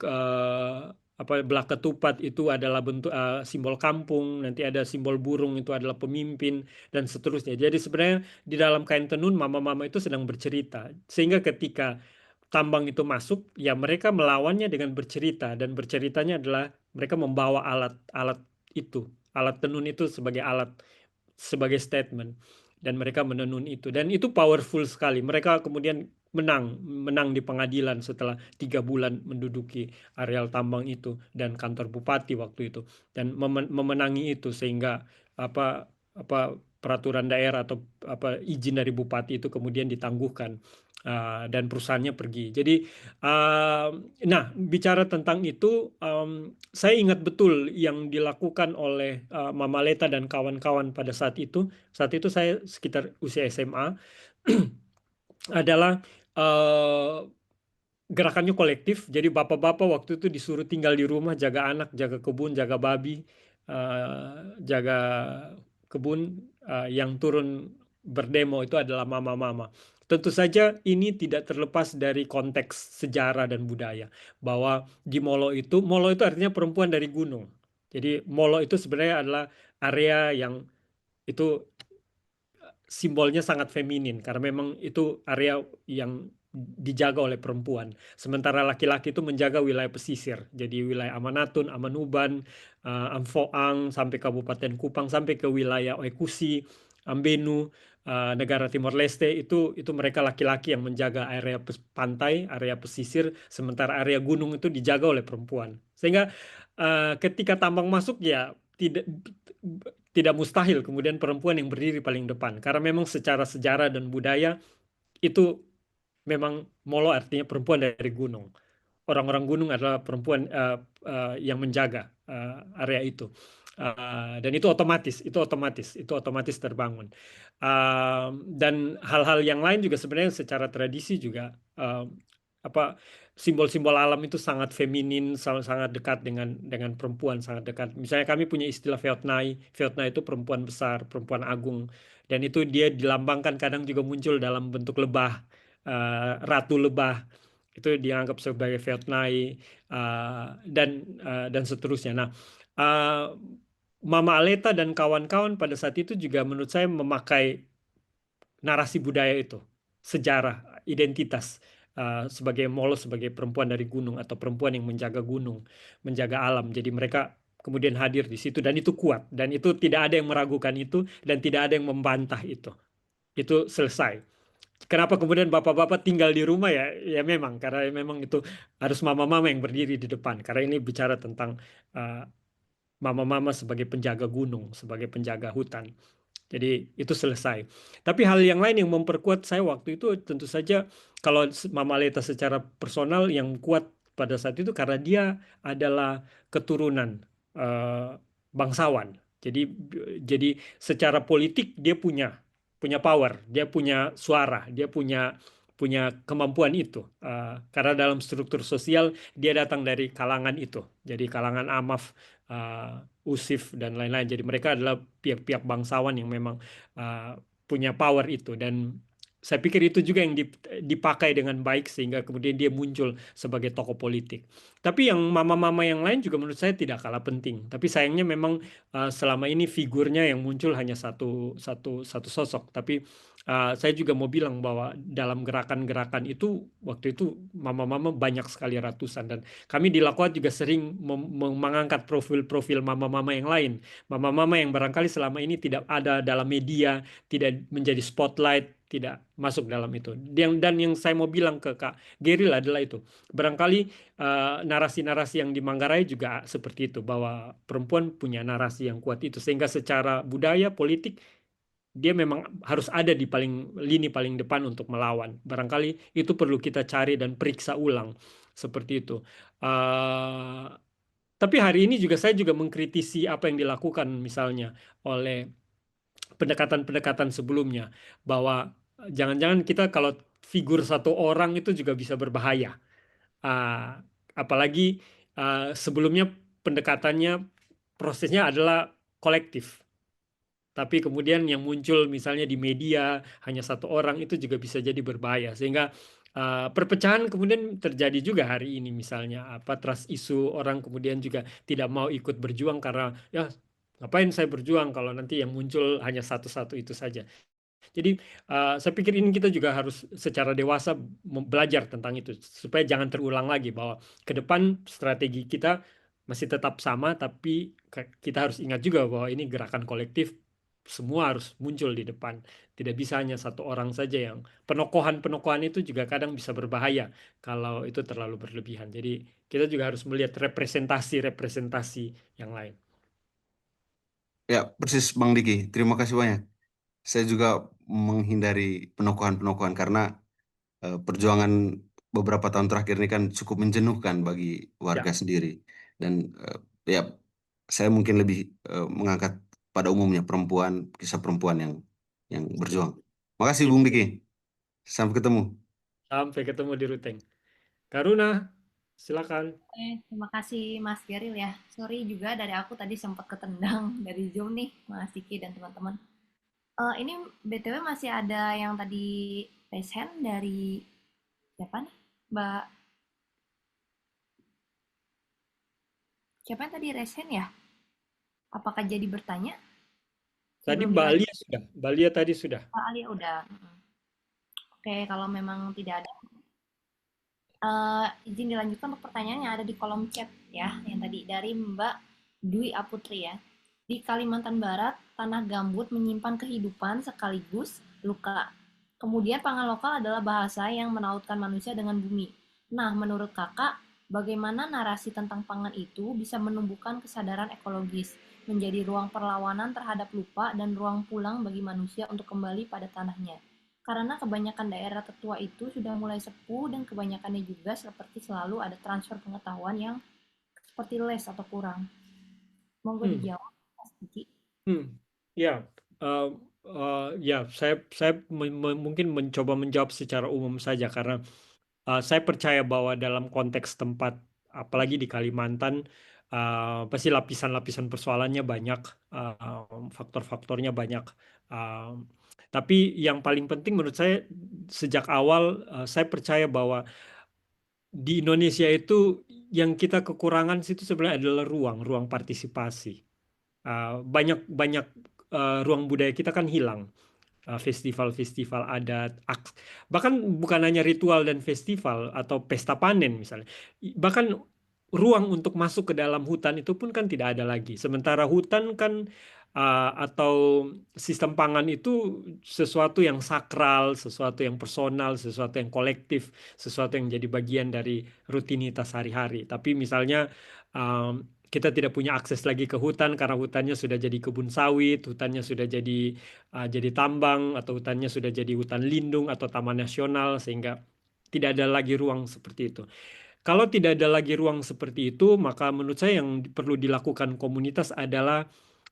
apa belah ketupat itu adalah bentuk simbol kampung, nanti ada simbol burung itu adalah pemimpin dan seterusnya. Jadi sebenarnya di dalam kain tenun mama-mama itu sedang bercerita. Sehingga ketika tambang itu masuk, ya mereka melawannya dengan bercerita, dan berceritanya adalah mereka membawa alat-alat itu, alat tenun itu sebagai alat, sebagai statement, dan mereka menenun itu, dan itu powerful sekali. Mereka kemudian menang di pengadilan setelah 3 bulan menduduki areal tambang itu dan kantor bupati waktu itu, dan memenangi itu, sehingga apa peraturan daerah atau apa izin dari bupati itu kemudian ditangguhkan, dan perusahaannya pergi. Jadi nah, bicara tentang itu, saya ingat betul yang dilakukan oleh Mama Leta dan kawan-kawan pada saat itu. Saat itu saya sekitar usia SMA, adalah gerakannya kolektif. Jadi bapak-bapak waktu itu disuruh tinggal di rumah, jaga anak, jaga kebun, jaga babi, jaga kebun, yang turun berdemo itu adalah mama-mama. Tentu saja ini tidak terlepas dari konteks sejarah dan budaya. Bahwa di Molo itu artinya perempuan dari gunung. Jadi Molo itu sebenarnya adalah area yang itu simbolnya sangat feminin karena memang itu area yang dijaga oleh perempuan. Sementara laki-laki itu menjaga wilayah pesisir. Jadi wilayah Amanatun, Amanuban, Amfoang sampai Kabupaten Kupang sampai ke wilayah Oekusi, Ambenu, negara Timor Leste itu mereka laki-laki yang menjaga area pantai, area pesisir, sementara area gunung itu dijaga oleh perempuan. Sehingga ketika tambang masuk ya tidak mustahil kemudian perempuan yang berdiri paling depan karena memang secara sejarah dan budaya itu memang Molo artinya perempuan dari gunung. Orang-orang gunung adalah perempuan yang menjaga area itu. Dan itu otomatis terbangun. Dan hal-hal yang lain juga sebenarnya secara tradisi juga apa simbol-simbol alam itu sangat feminin, sangat dekat dengan perempuan, sangat dekat. Misalnya kami punya istilah Feotnai. Feotnai itu perempuan besar, perempuan agung, dan itu dia dilambangkan kadang juga muncul dalam bentuk lebah, ratu lebah itu dianggap sebagai Feotnai dan seterusnya. Nah, Mama Aleta dan kawan-kawan pada saat itu juga menurut saya memakai narasi budaya itu, sejarah, identitas sebagai Molo sebagai perempuan dari gunung atau perempuan yang menjaga gunung, menjaga alam. Jadi mereka kemudian hadir di situ dan itu kuat dan itu tidak ada yang meragukan itu dan tidak ada yang membantah itu. Itu selesai. Kenapa kemudian bapak-bapak tinggal di rumah ya? Ya memang karena memang itu harus mama-mama yang berdiri di depan. Karena ini bicara tentang mama-mama sebagai penjaga gunung, sebagai penjaga hutan. Jadi itu selesai. Tapi hal yang lain yang memperkuat saya waktu itu tentu saja kalau Mama Leta secara personal yang kuat pada saat itu karena dia adalah keturunan eh, bangsawan. Jadi secara politik dia punya power, dia punya suara, dia punya kemampuan itu. Karena dalam struktur sosial dia datang dari kalangan itu. Jadi kalangan Amaf, Usif dan lain-lain. Jadi mereka adalah pihak-pihak bangsawan yang memang punya power itu dan saya pikir itu juga yang dipakai dengan baik sehingga kemudian dia muncul sebagai tokoh politik. Tapi yang mama-mama yang lain juga menurut saya tidak kalah penting. Tapi sayangnya memang selama ini figurnya yang muncul hanya satu sosok. Tapi saya juga mau bilang bahwa dalam gerakan-gerakan itu waktu itu mama-mama banyak sekali ratusan dan kami di Lakuat juga sering mengangkat profil-profil mama-mama yang lain. Mama-mama yang barangkali selama ini tidak ada dalam media, tidak menjadi spotlight, tidak masuk dalam itu. Dan yang saya mau bilang ke Kak Geril adalah itu. Barangkali narasi-narasi yang di Manggarai juga seperti itu, bahwa perempuan punya narasi yang kuat itu. Sehingga secara budaya, politik, dia memang harus ada di lini paling depan untuk melawan. Barangkali itu perlu kita cari dan periksa ulang. Seperti itu. Tapi hari ini juga saya juga mengkritisi apa yang dilakukan misalnya oleh pendekatan-pendekatan sebelumnya bahwa jangan-jangan kita kalau figur satu orang itu juga bisa berbahaya. Ah, Apalagi sebelumnya pendekatannya prosesnya adalah kolektif. Tapi kemudian yang muncul misalnya di media hanya satu orang itu juga bisa jadi berbahaya. Sehingga perpecahan kemudian terjadi juga hari ini misalnya apa trust isu orang kemudian juga tidak mau ikut berjuang karena ya ngapain saya berjuang kalau nanti yang muncul hanya satu-satu itu saja. Jadi saya pikir ini kita juga harus secara dewasa belajar tentang itu supaya jangan terulang lagi bahwa ke depan strategi kita masih tetap sama tapi kita harus ingat juga bahwa ini gerakan kolektif semua harus muncul di depan. Tidak bisa hanya satu orang saja yang penokohan-penokohan itu juga kadang bisa berbahaya kalau itu terlalu berlebihan. Jadi kita juga harus melihat representasi-representasi yang lain. Ya, persis Bang Diki. Terima kasih banyak. Saya juga menghindari penokohan-penokohan karena perjuangan beberapa tahun terakhir ini kan cukup menjenuhkan bagi warga Ya, sendiri. Dan ya, saya mungkin lebih mengangkat pada umumnya perempuan, kisah perempuan yang berjuang. Makasih Bung itu. Diki. Sampai ketemu. Sampai ketemu di Ruteng. Karuna, silakan. Terima kasih Mas Geril ya. Sorry juga dari aku tadi sempat ketendang dari Zoom nih, Mas Diki dan teman-teman. Ini BTW masih ada yang tadi raise hand dari siapa nih? Mbak, siapa yang tadi raise hand ya? Apakah jadi bertanya Tadi sebelum Mbak dilanjut? Alia sudah, Mbak Alia tadi sudah. Pak Alia udah. Oke, kalau memang tidak ada, izin dilanjutkan untuk pertanyaan yang ada di kolom chat ya, yang tadi dari Mbak Dwi Aputri ya. Di Kalimantan Barat, tanah gambut menyimpan kehidupan sekaligus luka. Kemudian pangan lokal adalah bahasa yang menautkan manusia dengan bumi. Nah, menurut kakak, bagaimana narasi tentang pangan itu bisa menumbuhkan kesadaran ekologis, menjadi ruang perlawanan terhadap lupa dan ruang pulang bagi manusia untuk kembali pada tanahnya? Karena kebanyakan daerah tertua itu sudah mulai sepuh dan kebanyakannya juga seperti selalu ada transfer pengetahuan yang seperti les atau kurang. Monggo Hmm. dijawab, Mas Diki. Ya, ya, saya mungkin mencoba menjawab secara umum saja karena saya percaya bahwa dalam konteks tempat, apalagi di Kalimantan, pasti lapisan-lapisan persoalannya banyak, faktor-faktornya banyak. Uh, tapi yang paling penting menurut saya sejak awal, saya percaya bahwa di Indonesia itu yang kita kekurangan situ sebenarnya adalah ruang partisipasi. Banyak banyak ruang budaya kita kan hilang. Festival-festival adat, bahkan bukan hanya ritual dan festival atau pesta panen misalnya, bahkan ruang untuk masuk ke dalam hutan itu pun kan tidak ada lagi. Sementara hutan kan atau sistem pangan itu sesuatu yang sakral, sesuatu yang personal, sesuatu yang kolektif, sesuatu yang jadi bagian dari rutinitas sehari-hari. Tapi misalnya kita tidak punya akses lagi ke hutan karena hutannya sudah jadi kebun sawit, hutannya sudah jadi tambang, atau hutannya sudah jadi hutan lindung atau taman nasional, sehingga tidak ada lagi ruang seperti itu. Kalau tidak ada lagi ruang seperti itu, maka menurut saya yang perlu dilakukan komunitas adalah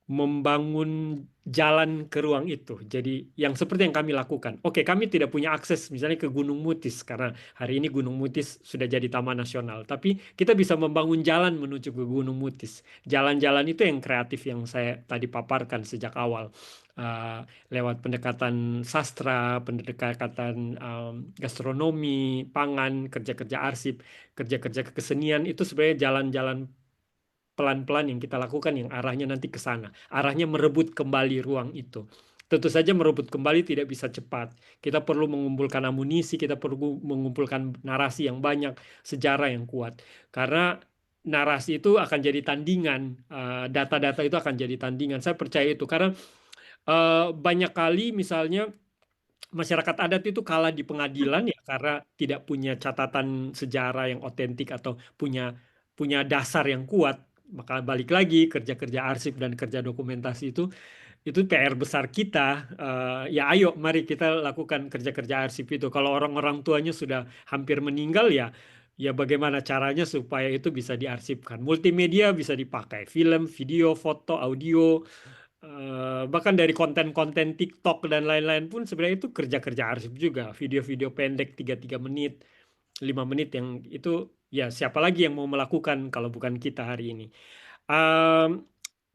membangun jalan ke ruang itu. Jadi yang seperti yang kami lakukan. Oke, kami tidak punya akses misalnya ke Gunung Mutis karena hari ini Gunung Mutis sudah jadi taman nasional. Tapi kita bisa membangun jalan menuju ke Gunung Mutis. Jalan-jalan itu yang kreatif yang saya tadi paparkan sejak awal. Uh, Lewat pendekatan sastra, pendekatan gastronomi, pangan, kerja-kerja arsip, kerja-kerja kesenian itu sebenarnya jalan-jalan pelan-pelan yang kita lakukan yang arahnya nanti ke sana. Arahnya merebut kembali ruang itu. Tentu saja merebut kembali tidak bisa cepat. Kita perlu mengumpulkan amunisi, kita perlu mengumpulkan narasi yang banyak, sejarah yang kuat. Karena narasi itu akan jadi tandingan, data-data itu akan jadi tandingan. Saya percaya itu karena banyak kali misalnya masyarakat adat itu kalah di pengadilan ya karena tidak punya catatan sejarah yang otentik atau punya punya dasar yang kuat. Maka balik lagi kerja-kerja arsip dan kerja dokumentasi itu PR besar kita. Ya ayo mari kita lakukan kerja-kerja arsip itu. Kalau orang-orang tuanya sudah hampir meninggal ya bagaimana caranya supaya itu bisa diarsipkan. Multimedia bisa dipakai, film, video, foto, audio, bahkan dari konten-konten TikTok dan lain-lain pun sebenarnya itu kerja-kerja arsip juga. Video-video pendek 3 menit, 5 menit yang itu ya siapa lagi yang mau melakukan kalau bukan kita hari ini. Um,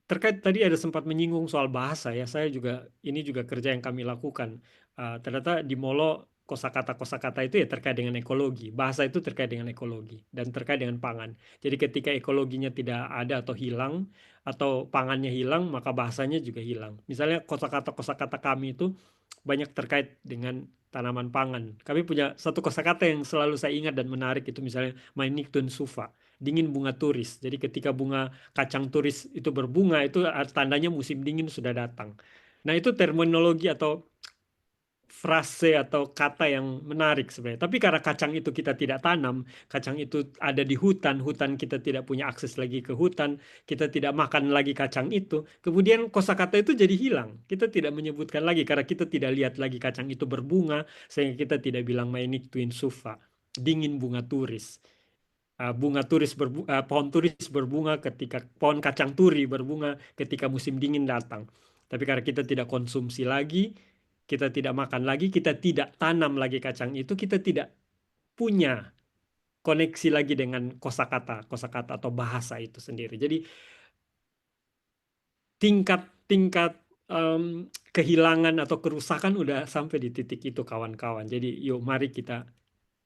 Terkait tadi ada sempat menyinggung soal bahasa ya, saya juga ini juga kerja yang kami lakukan. Ternyata di Molo kosakata-kosakata itu ya terkait dengan ekologi, bahasa itu terkait dengan ekologi dan terkait dengan pangan. Jadi ketika ekologinya tidak ada atau hilang atau pangannya hilang, maka bahasanya juga hilang. Misalnya kosakata-kosakata kami itu banyak terkait dengan tanaman pangan. Kami punya satu kosakata yang selalu saya ingat dan menarik itu misalnya Mainiktun Sufa, dingin bunga turis. Jadi ketika bunga kacang turis itu berbunga itu tandanya musim dingin sudah datang. Nah, itu terminologi atau frase atau kata yang menarik sebenarnya. Tapi karena kacang itu kita tidak tanam, kacang itu ada di hutan, hutan kita tidak punya akses lagi ke hutan, kita tidak makan lagi kacang itu. Kemudian kosakata itu jadi hilang. Kita tidak menyebutkan lagi karena kita tidak lihat lagi kacang itu berbunga, sehingga kita tidak bilang mainik twin sufa, dingin bunga turis. Pohon turis berbunga ketika pohon kacang turi berbunga ketika musim dingin datang. Tapi karena kita tidak konsumsi lagi, kita tidak makan lagi, kita tidak tanam lagi kacang itu, kita tidak punya koneksi lagi dengan kosakata atau bahasa itu sendiri. Jadi tingkat tingkat kehilangan atau kerusakan udah sampai di titik itu kawan-kawan. Jadi yuk mari kita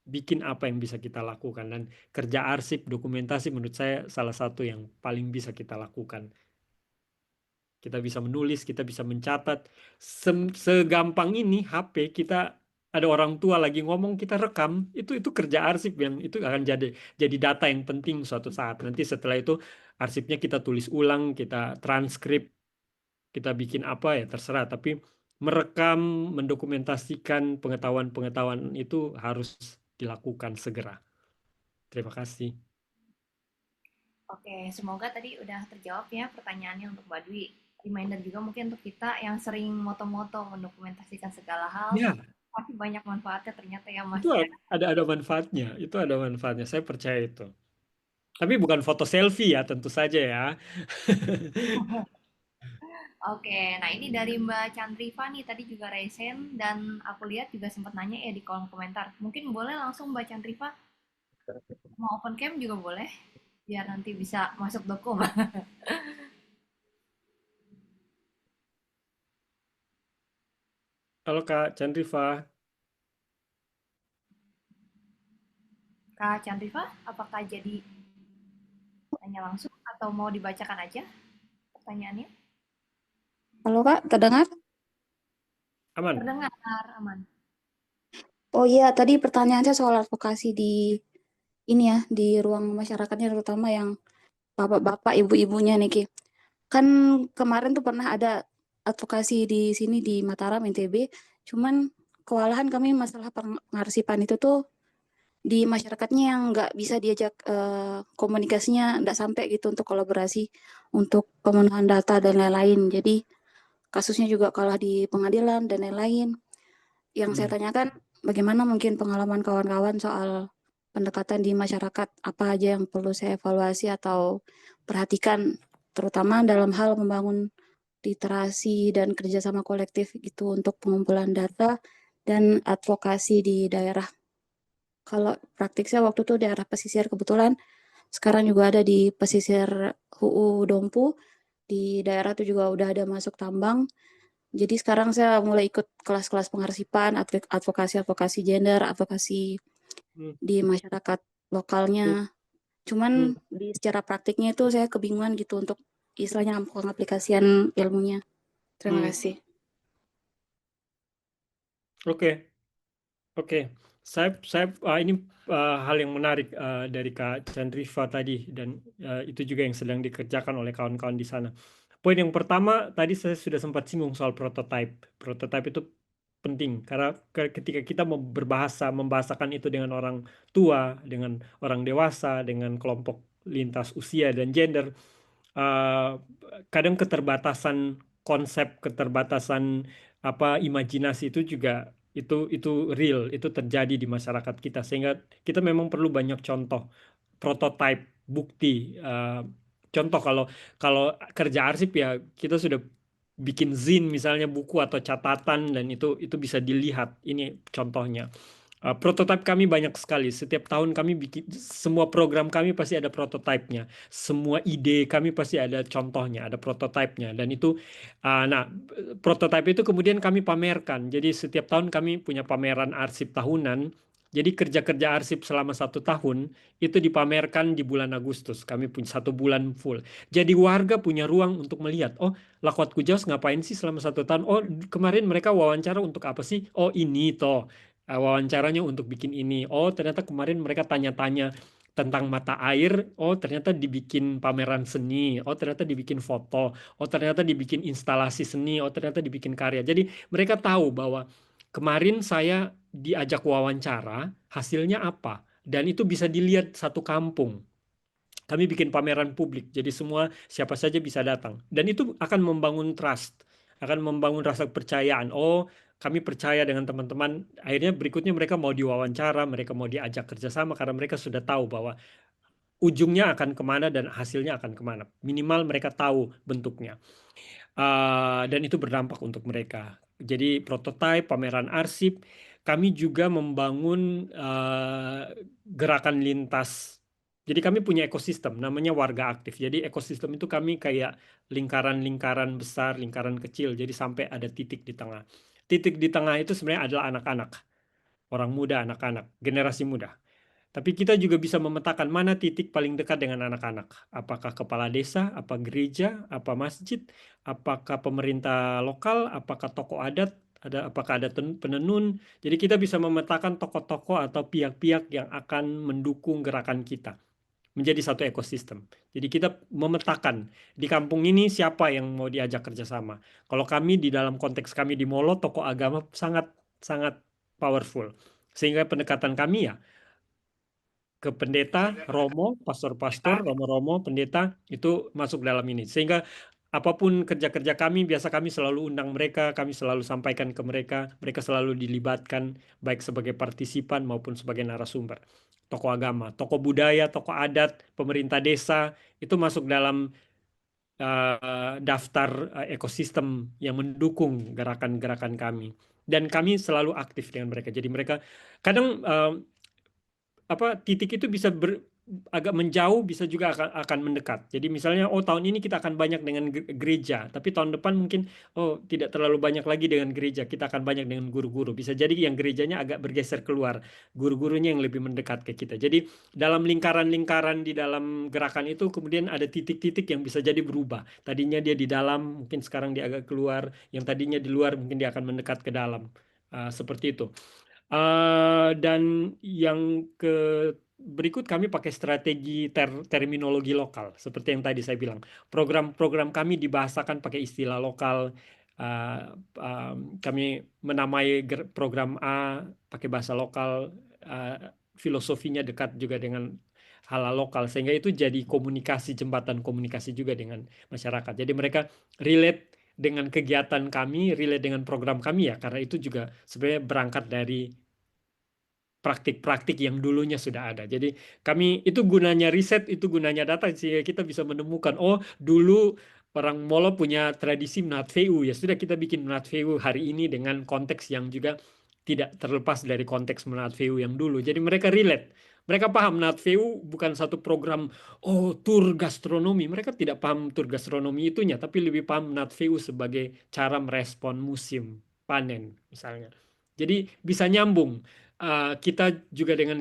bikin apa yang bisa kita lakukan, dan kerja arsip dokumentasi menurut saya salah satu yang paling bisa kita lakukan. Kita bisa menulis, kita bisa mencatat. Segampang ini HP kita, ada orang tua lagi ngomong kita rekam, itu kerja arsip yang itu akan jadi data yang penting suatu saat. Nanti setelah itu arsipnya kita tulis ulang, kita transkrip, kita bikin apa ya terserah, tapi merekam, mendokumentasikan pengetahuan-pengetahuan itu harus dilakukan segera. Terima kasih. Oke, semoga tadi udah terjawab ya pertanyaannya untuk Mbak Dwi. Reminder juga mungkin untuk kita yang sering moto-moto mendokumentasikan segala hal, Ya, pasti banyak manfaatnya ternyata ya Mas itu ya. ada manfaatnya. Itu ada manfaatnya. Saya percaya itu. Tapi bukan foto selfie ya, tentu saja ya. Oke, nah ini dari Mbak Chandriva nih tadi juga resen dan aku lihat juga sempat nanya ya di kolom komentar. Mungkin boleh langsung Mbak Chandriva mau open cam juga boleh biar nanti bisa masuk dokum. Halo Kak Chandriva. Kak Chandriva, apakah jadi tanya langsung atau mau dibacakan aja pertanyaannya? Halo Kak, terdengar? Aman? Terdengar aman. Oh iya, tadi pertanyaan saya soal advokasi di ini ya, di ruang masyarakatnya terutama yang bapak-bapak, ibu-ibunya nih Ki. Kan kemarin tuh pernah ada advokasi di sini di Mataram, NTB, cuman kewalahan kami masalah pengarsipan itu tuh di masyarakatnya yang nggak bisa diajak komunikasinya nggak sampai gitu untuk kolaborasi untuk pemenuhan data dan lain-lain. Jadi kasusnya juga kalah di pengadilan dan lain-lain. Yang saya tanyakan, bagaimana mungkin pengalaman kawan-kawan soal pendekatan di masyarakat, apa aja yang perlu saya evaluasi atau perhatikan, terutama dalam hal membangun literasi dan kerjasama kolektif gitu untuk pengumpulan data dan advokasi di daerah. Kalau praktik saya waktu itu daerah pesisir kebetulan, sekarang juga ada di pesisir HUU Dompu, di daerah itu juga udah ada masuk tambang. Jadi sekarang saya mulai ikut kelas-kelas pengarsipan, advokasi gender, advokasi di masyarakat lokalnya. Cuman di secara praktiknya itu saya kebingungan gitu untuk istilahnya pengaplikasian ilmunya. Terima kasih. Oke. Ini hal yang menarik dari Kak Chandriva tadi, dan itu juga yang sedang dikerjakan oleh kawan-kawan di sana. Poin yang pertama tadi saya sudah sempat singgung soal prototype. Prototype itu penting karena ketika kita membahasakan itu dengan orang tua, dengan orang dewasa, dengan kelompok lintas usia dan gender, kadang keterbatasan konsep, keterbatasan imajinasi itu juga itu real, itu terjadi di masyarakat kita, sehingga kita memang perlu banyak contoh, prototype, bukti. Contoh kalau kerja arsip ya kita sudah bikin zin misalnya, buku atau catatan, dan itu bisa dilihat. Ini contohnya. Prototipe kami banyak sekali. Setiap tahun kami bikin, semua program kami pasti ada prototipenya. Semua ide kami pasti ada contohnya, ada prototipenya. Dan itu, nah, prototipe itu kemudian kami pamerkan. Jadi setiap tahun kami punya pameran arsip tahunan. Jadi kerja-kerja arsip selama 1 tahun itu dipamerkan di bulan Agustus. Kami punya 1 bulan full. Jadi warga punya ruang untuk melihat, oh Lakwat Kujaus ngapain sih selama 1 tahun? Oh kemarin mereka wawancara untuk apa sih? Oh ini toh. Wawancaranya untuk bikin ini. Oh, ternyata kemarin mereka tanya-tanya tentang mata air. Oh, ternyata dibikin pameran seni. Oh, ternyata dibikin foto. Oh, ternyata dibikin instalasi seni. Oh, ternyata dibikin karya. Jadi mereka tahu bahwa kemarin saya diajak wawancara, hasilnya apa. Dan itu bisa dilihat satu kampung. Kami bikin pameran publik, jadi semua siapa saja bisa datang. Dan itu akan membangun trust, akan membangun rasa kepercayaan. Oh, kami percaya dengan teman-teman. Akhirnya berikutnya mereka mau diwawancara, mereka mau diajak kerjasama karena mereka sudah tahu bahwa ujungnya akan kemana dan hasilnya akan kemana. Minimal mereka tahu bentuknya. Dan itu berdampak untuk mereka. Jadi prototipe, pameran arsip, kami juga membangun gerakan lintas Jadi kami punya ekosistem, namanya warga aktif. Jadi ekosistem itu kami kayak lingkaran-lingkaran besar, lingkaran kecil. Jadi sampai ada titik di tengah. Titik di tengah itu sebenarnya adalah anak-anak, orang muda, anak-anak, generasi muda. Tapi kita juga bisa memetakan mana titik paling dekat dengan anak-anak. Apakah kepala desa, apa gereja, apa masjid, apakah pemerintah lokal, apakah tokoh adat, apakah ada penenun. Jadi kita bisa memetakan tokoh-tokoh atau pihak-pihak yang akan mendukung gerakan kita menjadi satu ekosistem. Jadi kita memetakan di kampung ini siapa yang mau diajak kerjasama. Kalau kami di dalam konteks kami di Molo, tokoh agama sangat sangat powerful. Sehingga pendekatan kami ya ke pendeta, romo, pastor-pastor, romo-romo, pendeta itu masuk dalam ini. Sehingga apapun kerja-kerja kami, biasa kami selalu undang mereka, kami selalu sampaikan ke mereka selalu dilibatkan baik sebagai partisipan maupun sebagai narasumber. Tokoh agama, tokoh budaya, tokoh adat, pemerintah desa itu masuk dalam daftar ekosistem yang mendukung gerakan-gerakan kami. Dan kami selalu aktif dengan mereka. Jadi mereka kadang titik itu bisa agak menjauh, bisa juga akan mendekat. Jadi misalnya tahun ini kita akan banyak dengan gereja, tapi tahun depan mungkin tidak terlalu banyak lagi dengan gereja, kita akan banyak dengan guru-guru. Bisa jadi yang gerejanya agak bergeser keluar, guru-gurunya yang lebih mendekat ke kita. Jadi dalam lingkaran-lingkaran di dalam gerakan itu kemudian ada titik-titik yang bisa jadi berubah. Tadinya dia di dalam, mungkin sekarang dia agak keluar, yang tadinya di luar mungkin dia akan mendekat ke dalam. Seperti itu. Dan yang berikut kami pakai strategi terminologi lokal seperti yang tadi saya bilang. Program-program kami dibahasakan pakai istilah lokal. Kami menamai program A pakai bahasa lokal. Filosofinya dekat juga dengan hal lokal sehingga itu jadi komunikasi, jembatan komunikasi juga dengan masyarakat. Jadi mereka relate dengan kegiatan kami, relate dengan program kami ya, karena itu juga sebenarnya berangkat dari praktik-praktik yang dulunya sudah ada. Jadi kami itu gunanya riset, itu gunanya data sehingga kita bisa menemukan dulu orang Molo punya tradisi Menat VU, ya sudah kita bikin Menat VU hari ini dengan konteks yang juga tidak terlepas dari konteks Menat VU yang dulu. Jadi mereka relate. Mereka paham Menat VU bukan satu program tur gastronomi. Mereka tidak paham tur gastronomi itunya, tapi lebih paham Menat VU sebagai cara merespon musim panen misalnya. Jadi bisa nyambung. Kita juga dengan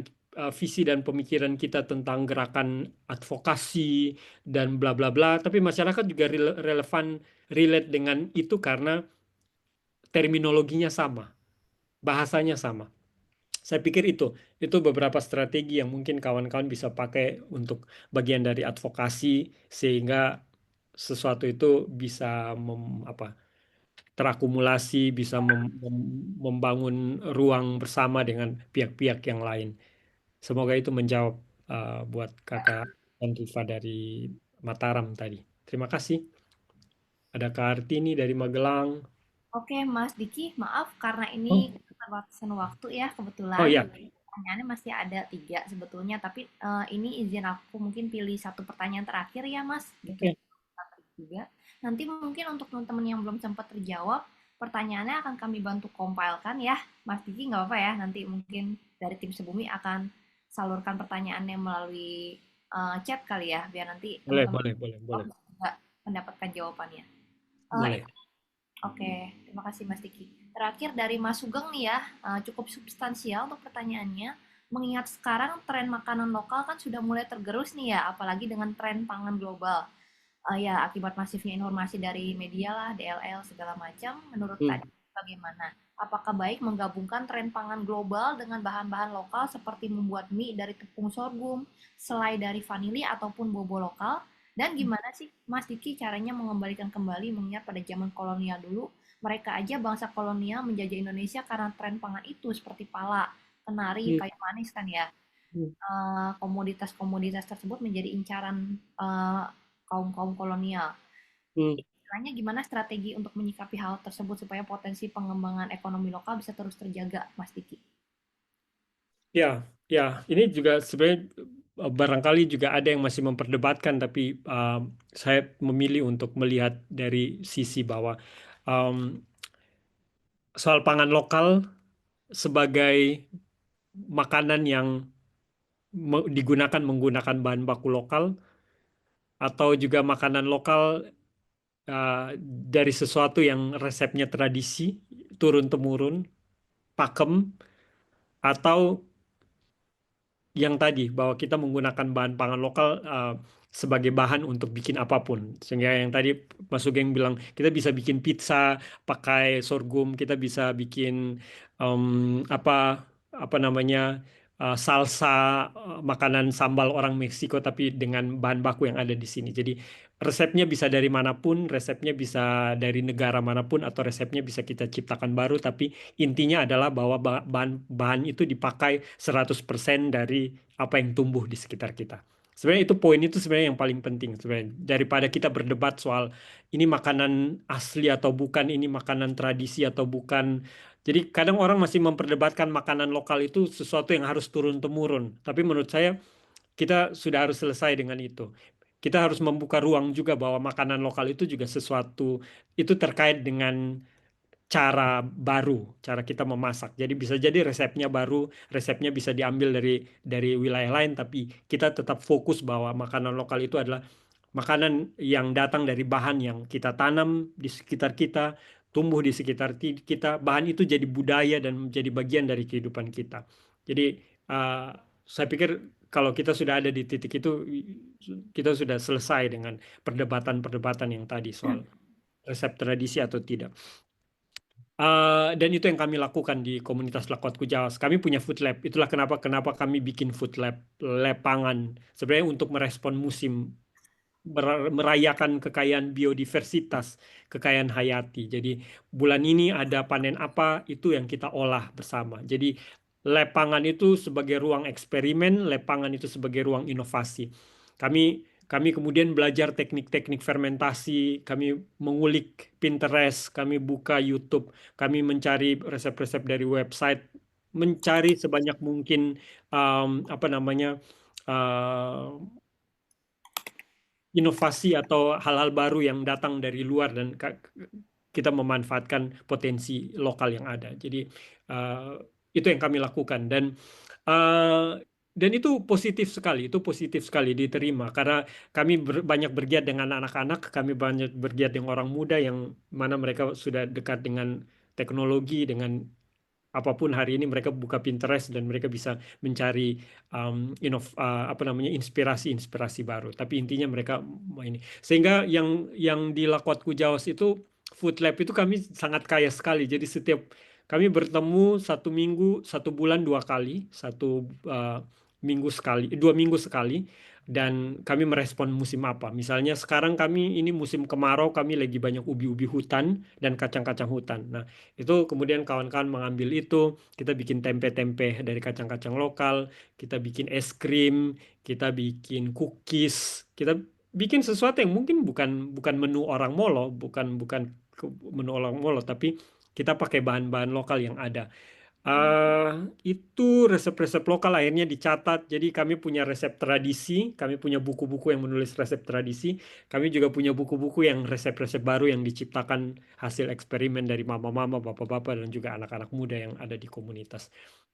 visi dan pemikiran kita tentang gerakan advokasi dan bla bla bla, tapi masyarakat juga relevan relate dengan itu karena terminologinya sama, bahasanya sama. Saya pikir itu beberapa strategi yang mungkin kawan-kawan bisa pakai untuk bagian dari advokasi sehingga sesuatu itu bisa terakumulasi, bisa membangun ruang bersama dengan pihak-pihak yang lain. Semoga itu menjawab buat kakak dan Rifa dari Mataram tadi. Terima kasih. Ada Kak Artini dari Magelang. Oke, Mas Diki, maaf karena ini Oh, keterbatasan waktu ya, oh kebetulan ya, pertanyaannya masih ada 3 sebetulnya, tapi ini izin aku mungkin pilih satu pertanyaan terakhir ya, Mas, gitu oke. juga. Nanti mungkin untuk teman-teman yang belum sempat terjawab, pertanyaannya akan kami bantu compile-kan ya, Mas Diki nggak apa-apa ya, nanti mungkin dari tim Sebumi akan salurkan pertanyaannya melalui chat kali ya, biar nanti Boleh, teman-teman boleh, boleh, boleh, juga mendapatkan jawabannya. boleh. Oke, terima kasih Mas Diki. Terakhir dari Mas Sugeng nih ya, cukup substansial untuk pertanyaannya. Mengingat sekarang tren makanan lokal kan sudah mulai tergerus nih ya, apalagi dengan tren pangan global. Ya, akibat masifnya informasi dari media lah, DLL segala macam. Menurut Hmm. tadi bagaimana? Apakah baik menggabungkan tren pangan global dengan bahan-bahan lokal seperti membuat mie dari tepung sorghum, selai dari vanili ataupun bobo lokal? Dan gimana sih Mas Diki caranya mengembalikan kembali mengingat pada zaman kolonial dulu, mereka aja bangsa kolonial menjajah Indonesia karena tren pangan itu seperti pala, kenari, Hmm. kayu manis kan ya. Hmm. Komoditas-komoditas tersebut menjadi incaran kaum-kaum kolonial. Hmm. Istilahnya gimana strategi untuk menyikapi hal tersebut supaya potensi pengembangan ekonomi lokal bisa terus terjaga, Mas Diki? Ya, ya, ini juga sebenarnya barangkali juga ada yang masih memperdebatkan, tapi saya memilih untuk melihat dari sisi bahwa soal pangan lokal sebagai makanan yang digunakan menggunakan bahan baku lokal atau juga makanan lokal dari sesuatu yang resepnya tradisi turun temurun, pakem, atau yang tadi bahwa kita menggunakan bahan pangan lokal sebagai bahan untuk bikin apapun. Sehingga yang tadi Mas Sugeng bilang kita bisa bikin pizza pakai sorghum, kita bisa bikin apa apa namanya salsa, makanan sambal orang Meksiko tapi dengan bahan baku yang ada di sini. Jadi resepnya bisa dari manapun, resepnya bisa dari negara manapun atau resepnya bisa kita ciptakan baru, tapi intinya adalah bahwa bahan itu dipakai 100% dari apa yang tumbuh di sekitar kita. Sebenarnya itu poin itu sebenarnya yang paling penting sebenarnya. Daripada kita berdebat soal ini makanan asli atau bukan, ini makanan tradisi atau bukan. Jadi kadang orang masih memperdebatkan makanan lokal itu sesuatu yang harus turun temurun. Tapi menurut saya kita sudah harus selesai dengan itu. Kita harus membuka ruang juga bahwa makanan lokal itu juga sesuatu itu terkait dengan cara baru, cara kita memasak. Jadi bisa jadi resepnya baru, resepnya bisa diambil dari wilayah lain, tapi kita tetap fokus bahwa makanan lokal itu adalah makanan yang datang dari bahan yang kita tanam di sekitar kita, tumbuh di sekitar kita. Bahan itu jadi budaya dan menjadi bagian dari kehidupan kita. Jadi saya pikir kalau kita sudah ada di titik itu, kita sudah selesai dengan perdebatan-perdebatan yang tadi soal resep tradisi atau tidak. Dan itu yang kami lakukan di komunitas Lakot Kujawas. Kami punya food lab. Itulah kenapa kami bikin food lab pangan. Sebenarnya untuk merespon musim, merayakan kekayaan biodiversitas, kekayaan hayati. Jadi bulan ini ada panen apa, itu yang kita olah bersama. Jadi lab pangan itu sebagai ruang eksperimen, lab pangan itu sebagai ruang inovasi. Kami kemudian belajar teknik-teknik fermentasi, kami mengulik Pinterest, kami buka YouTube, kami mencari resep-resep dari website, mencari sebanyak mungkin apa namanya inovasi atau hal-hal baru yang datang dari luar dan kita memanfaatkan potensi lokal yang ada. Jadi itu yang kami lakukan dan itu positif sekali diterima karena kami banyak bergiat dengan anak-anak, kami banyak bergiat dengan orang muda yang mana mereka sudah dekat dengan teknologi, dengan apapun hari ini mereka buka Pinterest dan mereka bisa mencari inspirasi baru. Tapi intinya mereka ini. Sehingga yang di Lakot Kujawas itu food lab itu kami sangat kaya sekali. Jadi setiap kami bertemu 1 minggu, 1 bulan 2 kali, 1 minggu sekali, 2 minggu sekali. Dan kami merespon musim apa. Misalnya sekarang kami ini musim kemarau, kami lagi banyak ubi-ubi hutan dan kacang-kacang hutan. Nah, itu kemudian kawan-kawan mengambil itu, kita bikin tempe-tempe dari kacang-kacang lokal, kita bikin es krim, kita bikin cookies, kita bikin sesuatu yang mungkin bukan menu orang Molo, bukan menu orang Molo, tapi kita pakai bahan-bahan lokal yang ada. Itu resep-resep lokal akhirnya dicatat. Jadi kami punya resep tradisi, kami punya buku-buku yang menulis resep tradisi, kami juga punya buku-buku yang resep-resep baru yang diciptakan hasil eksperimen dari mama-mama, bapak-bapak, dan juga anak-anak muda yang ada di komunitas.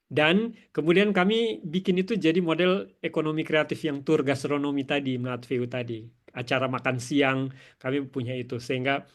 Dan kemudian kami bikin itu jadi model ekonomi kreatif yang tur gastronomi tadi, Matveu tadi. Acara makan siang, kami punya itu. Sehingga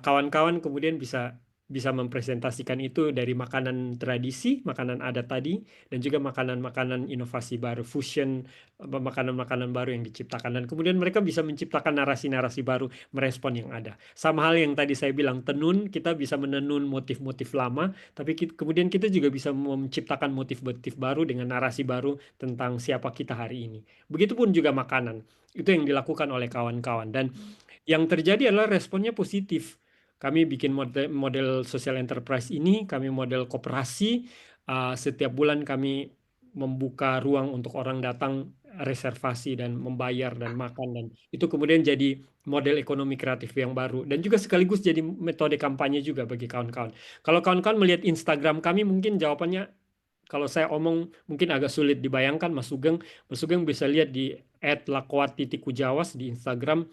kawan-kawan kemudian bisa mempresentasikan itu dari makanan tradisi, makanan adat tadi, dan juga makanan-makanan inovasi baru, fusion, makanan-makanan baru yang diciptakan. Dan kemudian mereka bisa menciptakan narasi-narasi baru, merespon yang ada. Sama hal yang tadi saya bilang, tenun, kita bisa menenun motif-motif lama, tapi kemudian kita juga bisa menciptakan motif-motif baru dengan narasi baru tentang siapa kita hari ini. Begitupun juga makanan. Itu yang dilakukan oleh kawan-kawan. Dan yang terjadi adalah responnya positif. Kami bikin model social enterprise ini, kami model koperasi. Setiap bulan kami membuka ruang untuk orang datang reservasi dan membayar dan makan. Dan itu kemudian jadi model ekonomi kreatif yang baru. Dan juga sekaligus jadi metode kampanye juga bagi kawan-kawan. Kalau kawan-kawan melihat Instagram kami, mungkin jawabannya, kalau saya omong mungkin agak sulit dibayangkan, Mas Sugeng bisa lihat di @lakwat_kujawas di Instagram.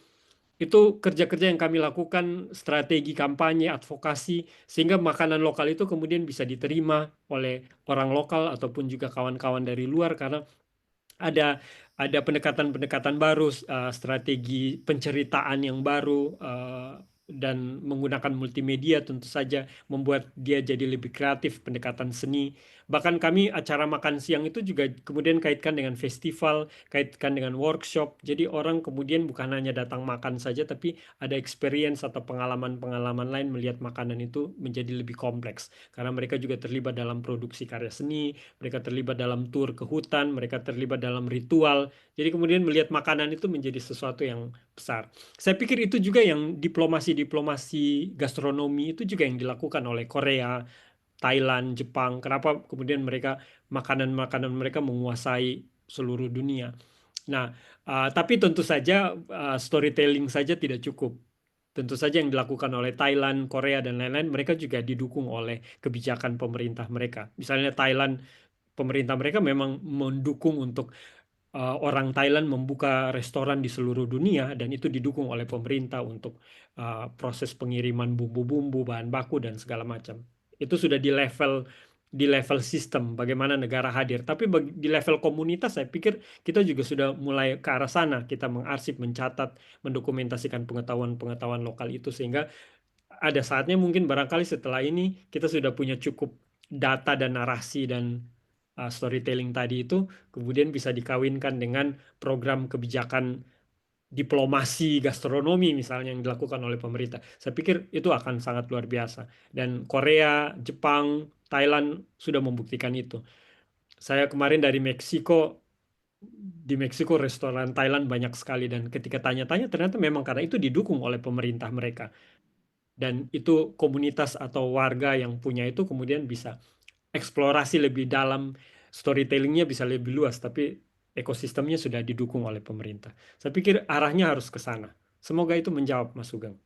Itu kerja-kerja yang kami lakukan, strategi kampanye, advokasi, sehingga makanan lokal itu kemudian bisa diterima oleh orang lokal ataupun juga kawan-kawan dari luar, karena ada pendekatan-pendekatan baru, strategi penceritaan yang baru, dan menggunakan multimedia tentu saja membuat dia jadi lebih kreatif, pendekatan seni. Bahkan kami acara makan siang itu juga kemudian kaitkan dengan festival, kaitkan dengan workshop. Jadi orang kemudian bukan hanya datang makan saja, tapi ada experience atau pengalaman-pengalaman lain melihat makanan itu menjadi lebih kompleks. Karena mereka juga terlibat dalam produksi karya seni, mereka terlibat dalam tur ke hutan, mereka terlibat dalam ritual. Jadi kemudian melihat makanan itu menjadi sesuatu yang besar. Saya pikir itu juga yang diplomasi gastronomi itu juga yang dilakukan oleh Korea, Thailand, Jepang. Kenapa kemudian makanan-makanan mereka menguasai seluruh dunia. Nah, tapi tentu saja storytelling saja tidak cukup. Tentu saja yang dilakukan oleh Thailand, Korea, dan lain-lain, mereka juga didukung oleh kebijakan pemerintah mereka. Misalnya Thailand, pemerintah mereka memang mendukung untuk orang Thailand membuka restoran di seluruh dunia, dan itu didukung oleh pemerintah untuk proses pengiriman bumbu-bumbu, bahan baku, dan segala macam. Itu sudah di level sistem bagaimana negara hadir. Tapi di level komunitas saya pikir kita juga sudah mulai ke arah sana. Kita mengarsip, mencatat, mendokumentasikan pengetahuan-pengetahuan lokal itu, sehingga ada saatnya mungkin barangkali setelah ini kita sudah punya cukup data dan narasi dan storytelling tadi itu kemudian bisa dikawinkan dengan program kebijakan diplomasi gastronomi misalnya yang dilakukan oleh pemerintah. Saya pikir itu akan sangat luar biasa. Dan Korea, Jepang, Thailand sudah membuktikan itu. Saya kemarin dari Meksiko, di Meksiko restoran Thailand banyak sekali, dan ketika tanya-tanya ternyata memang karena itu didukung oleh pemerintah mereka. Dan itu komunitas atau warga yang punya itu kemudian bisa eksplorasi lebih dalam, storytellingnya bisa lebih luas, tapi ekosistemnya sudah didukung oleh pemerintah. Saya pikir arahnya harus ke sana. Semoga itu menjawab, Mas Sugeng.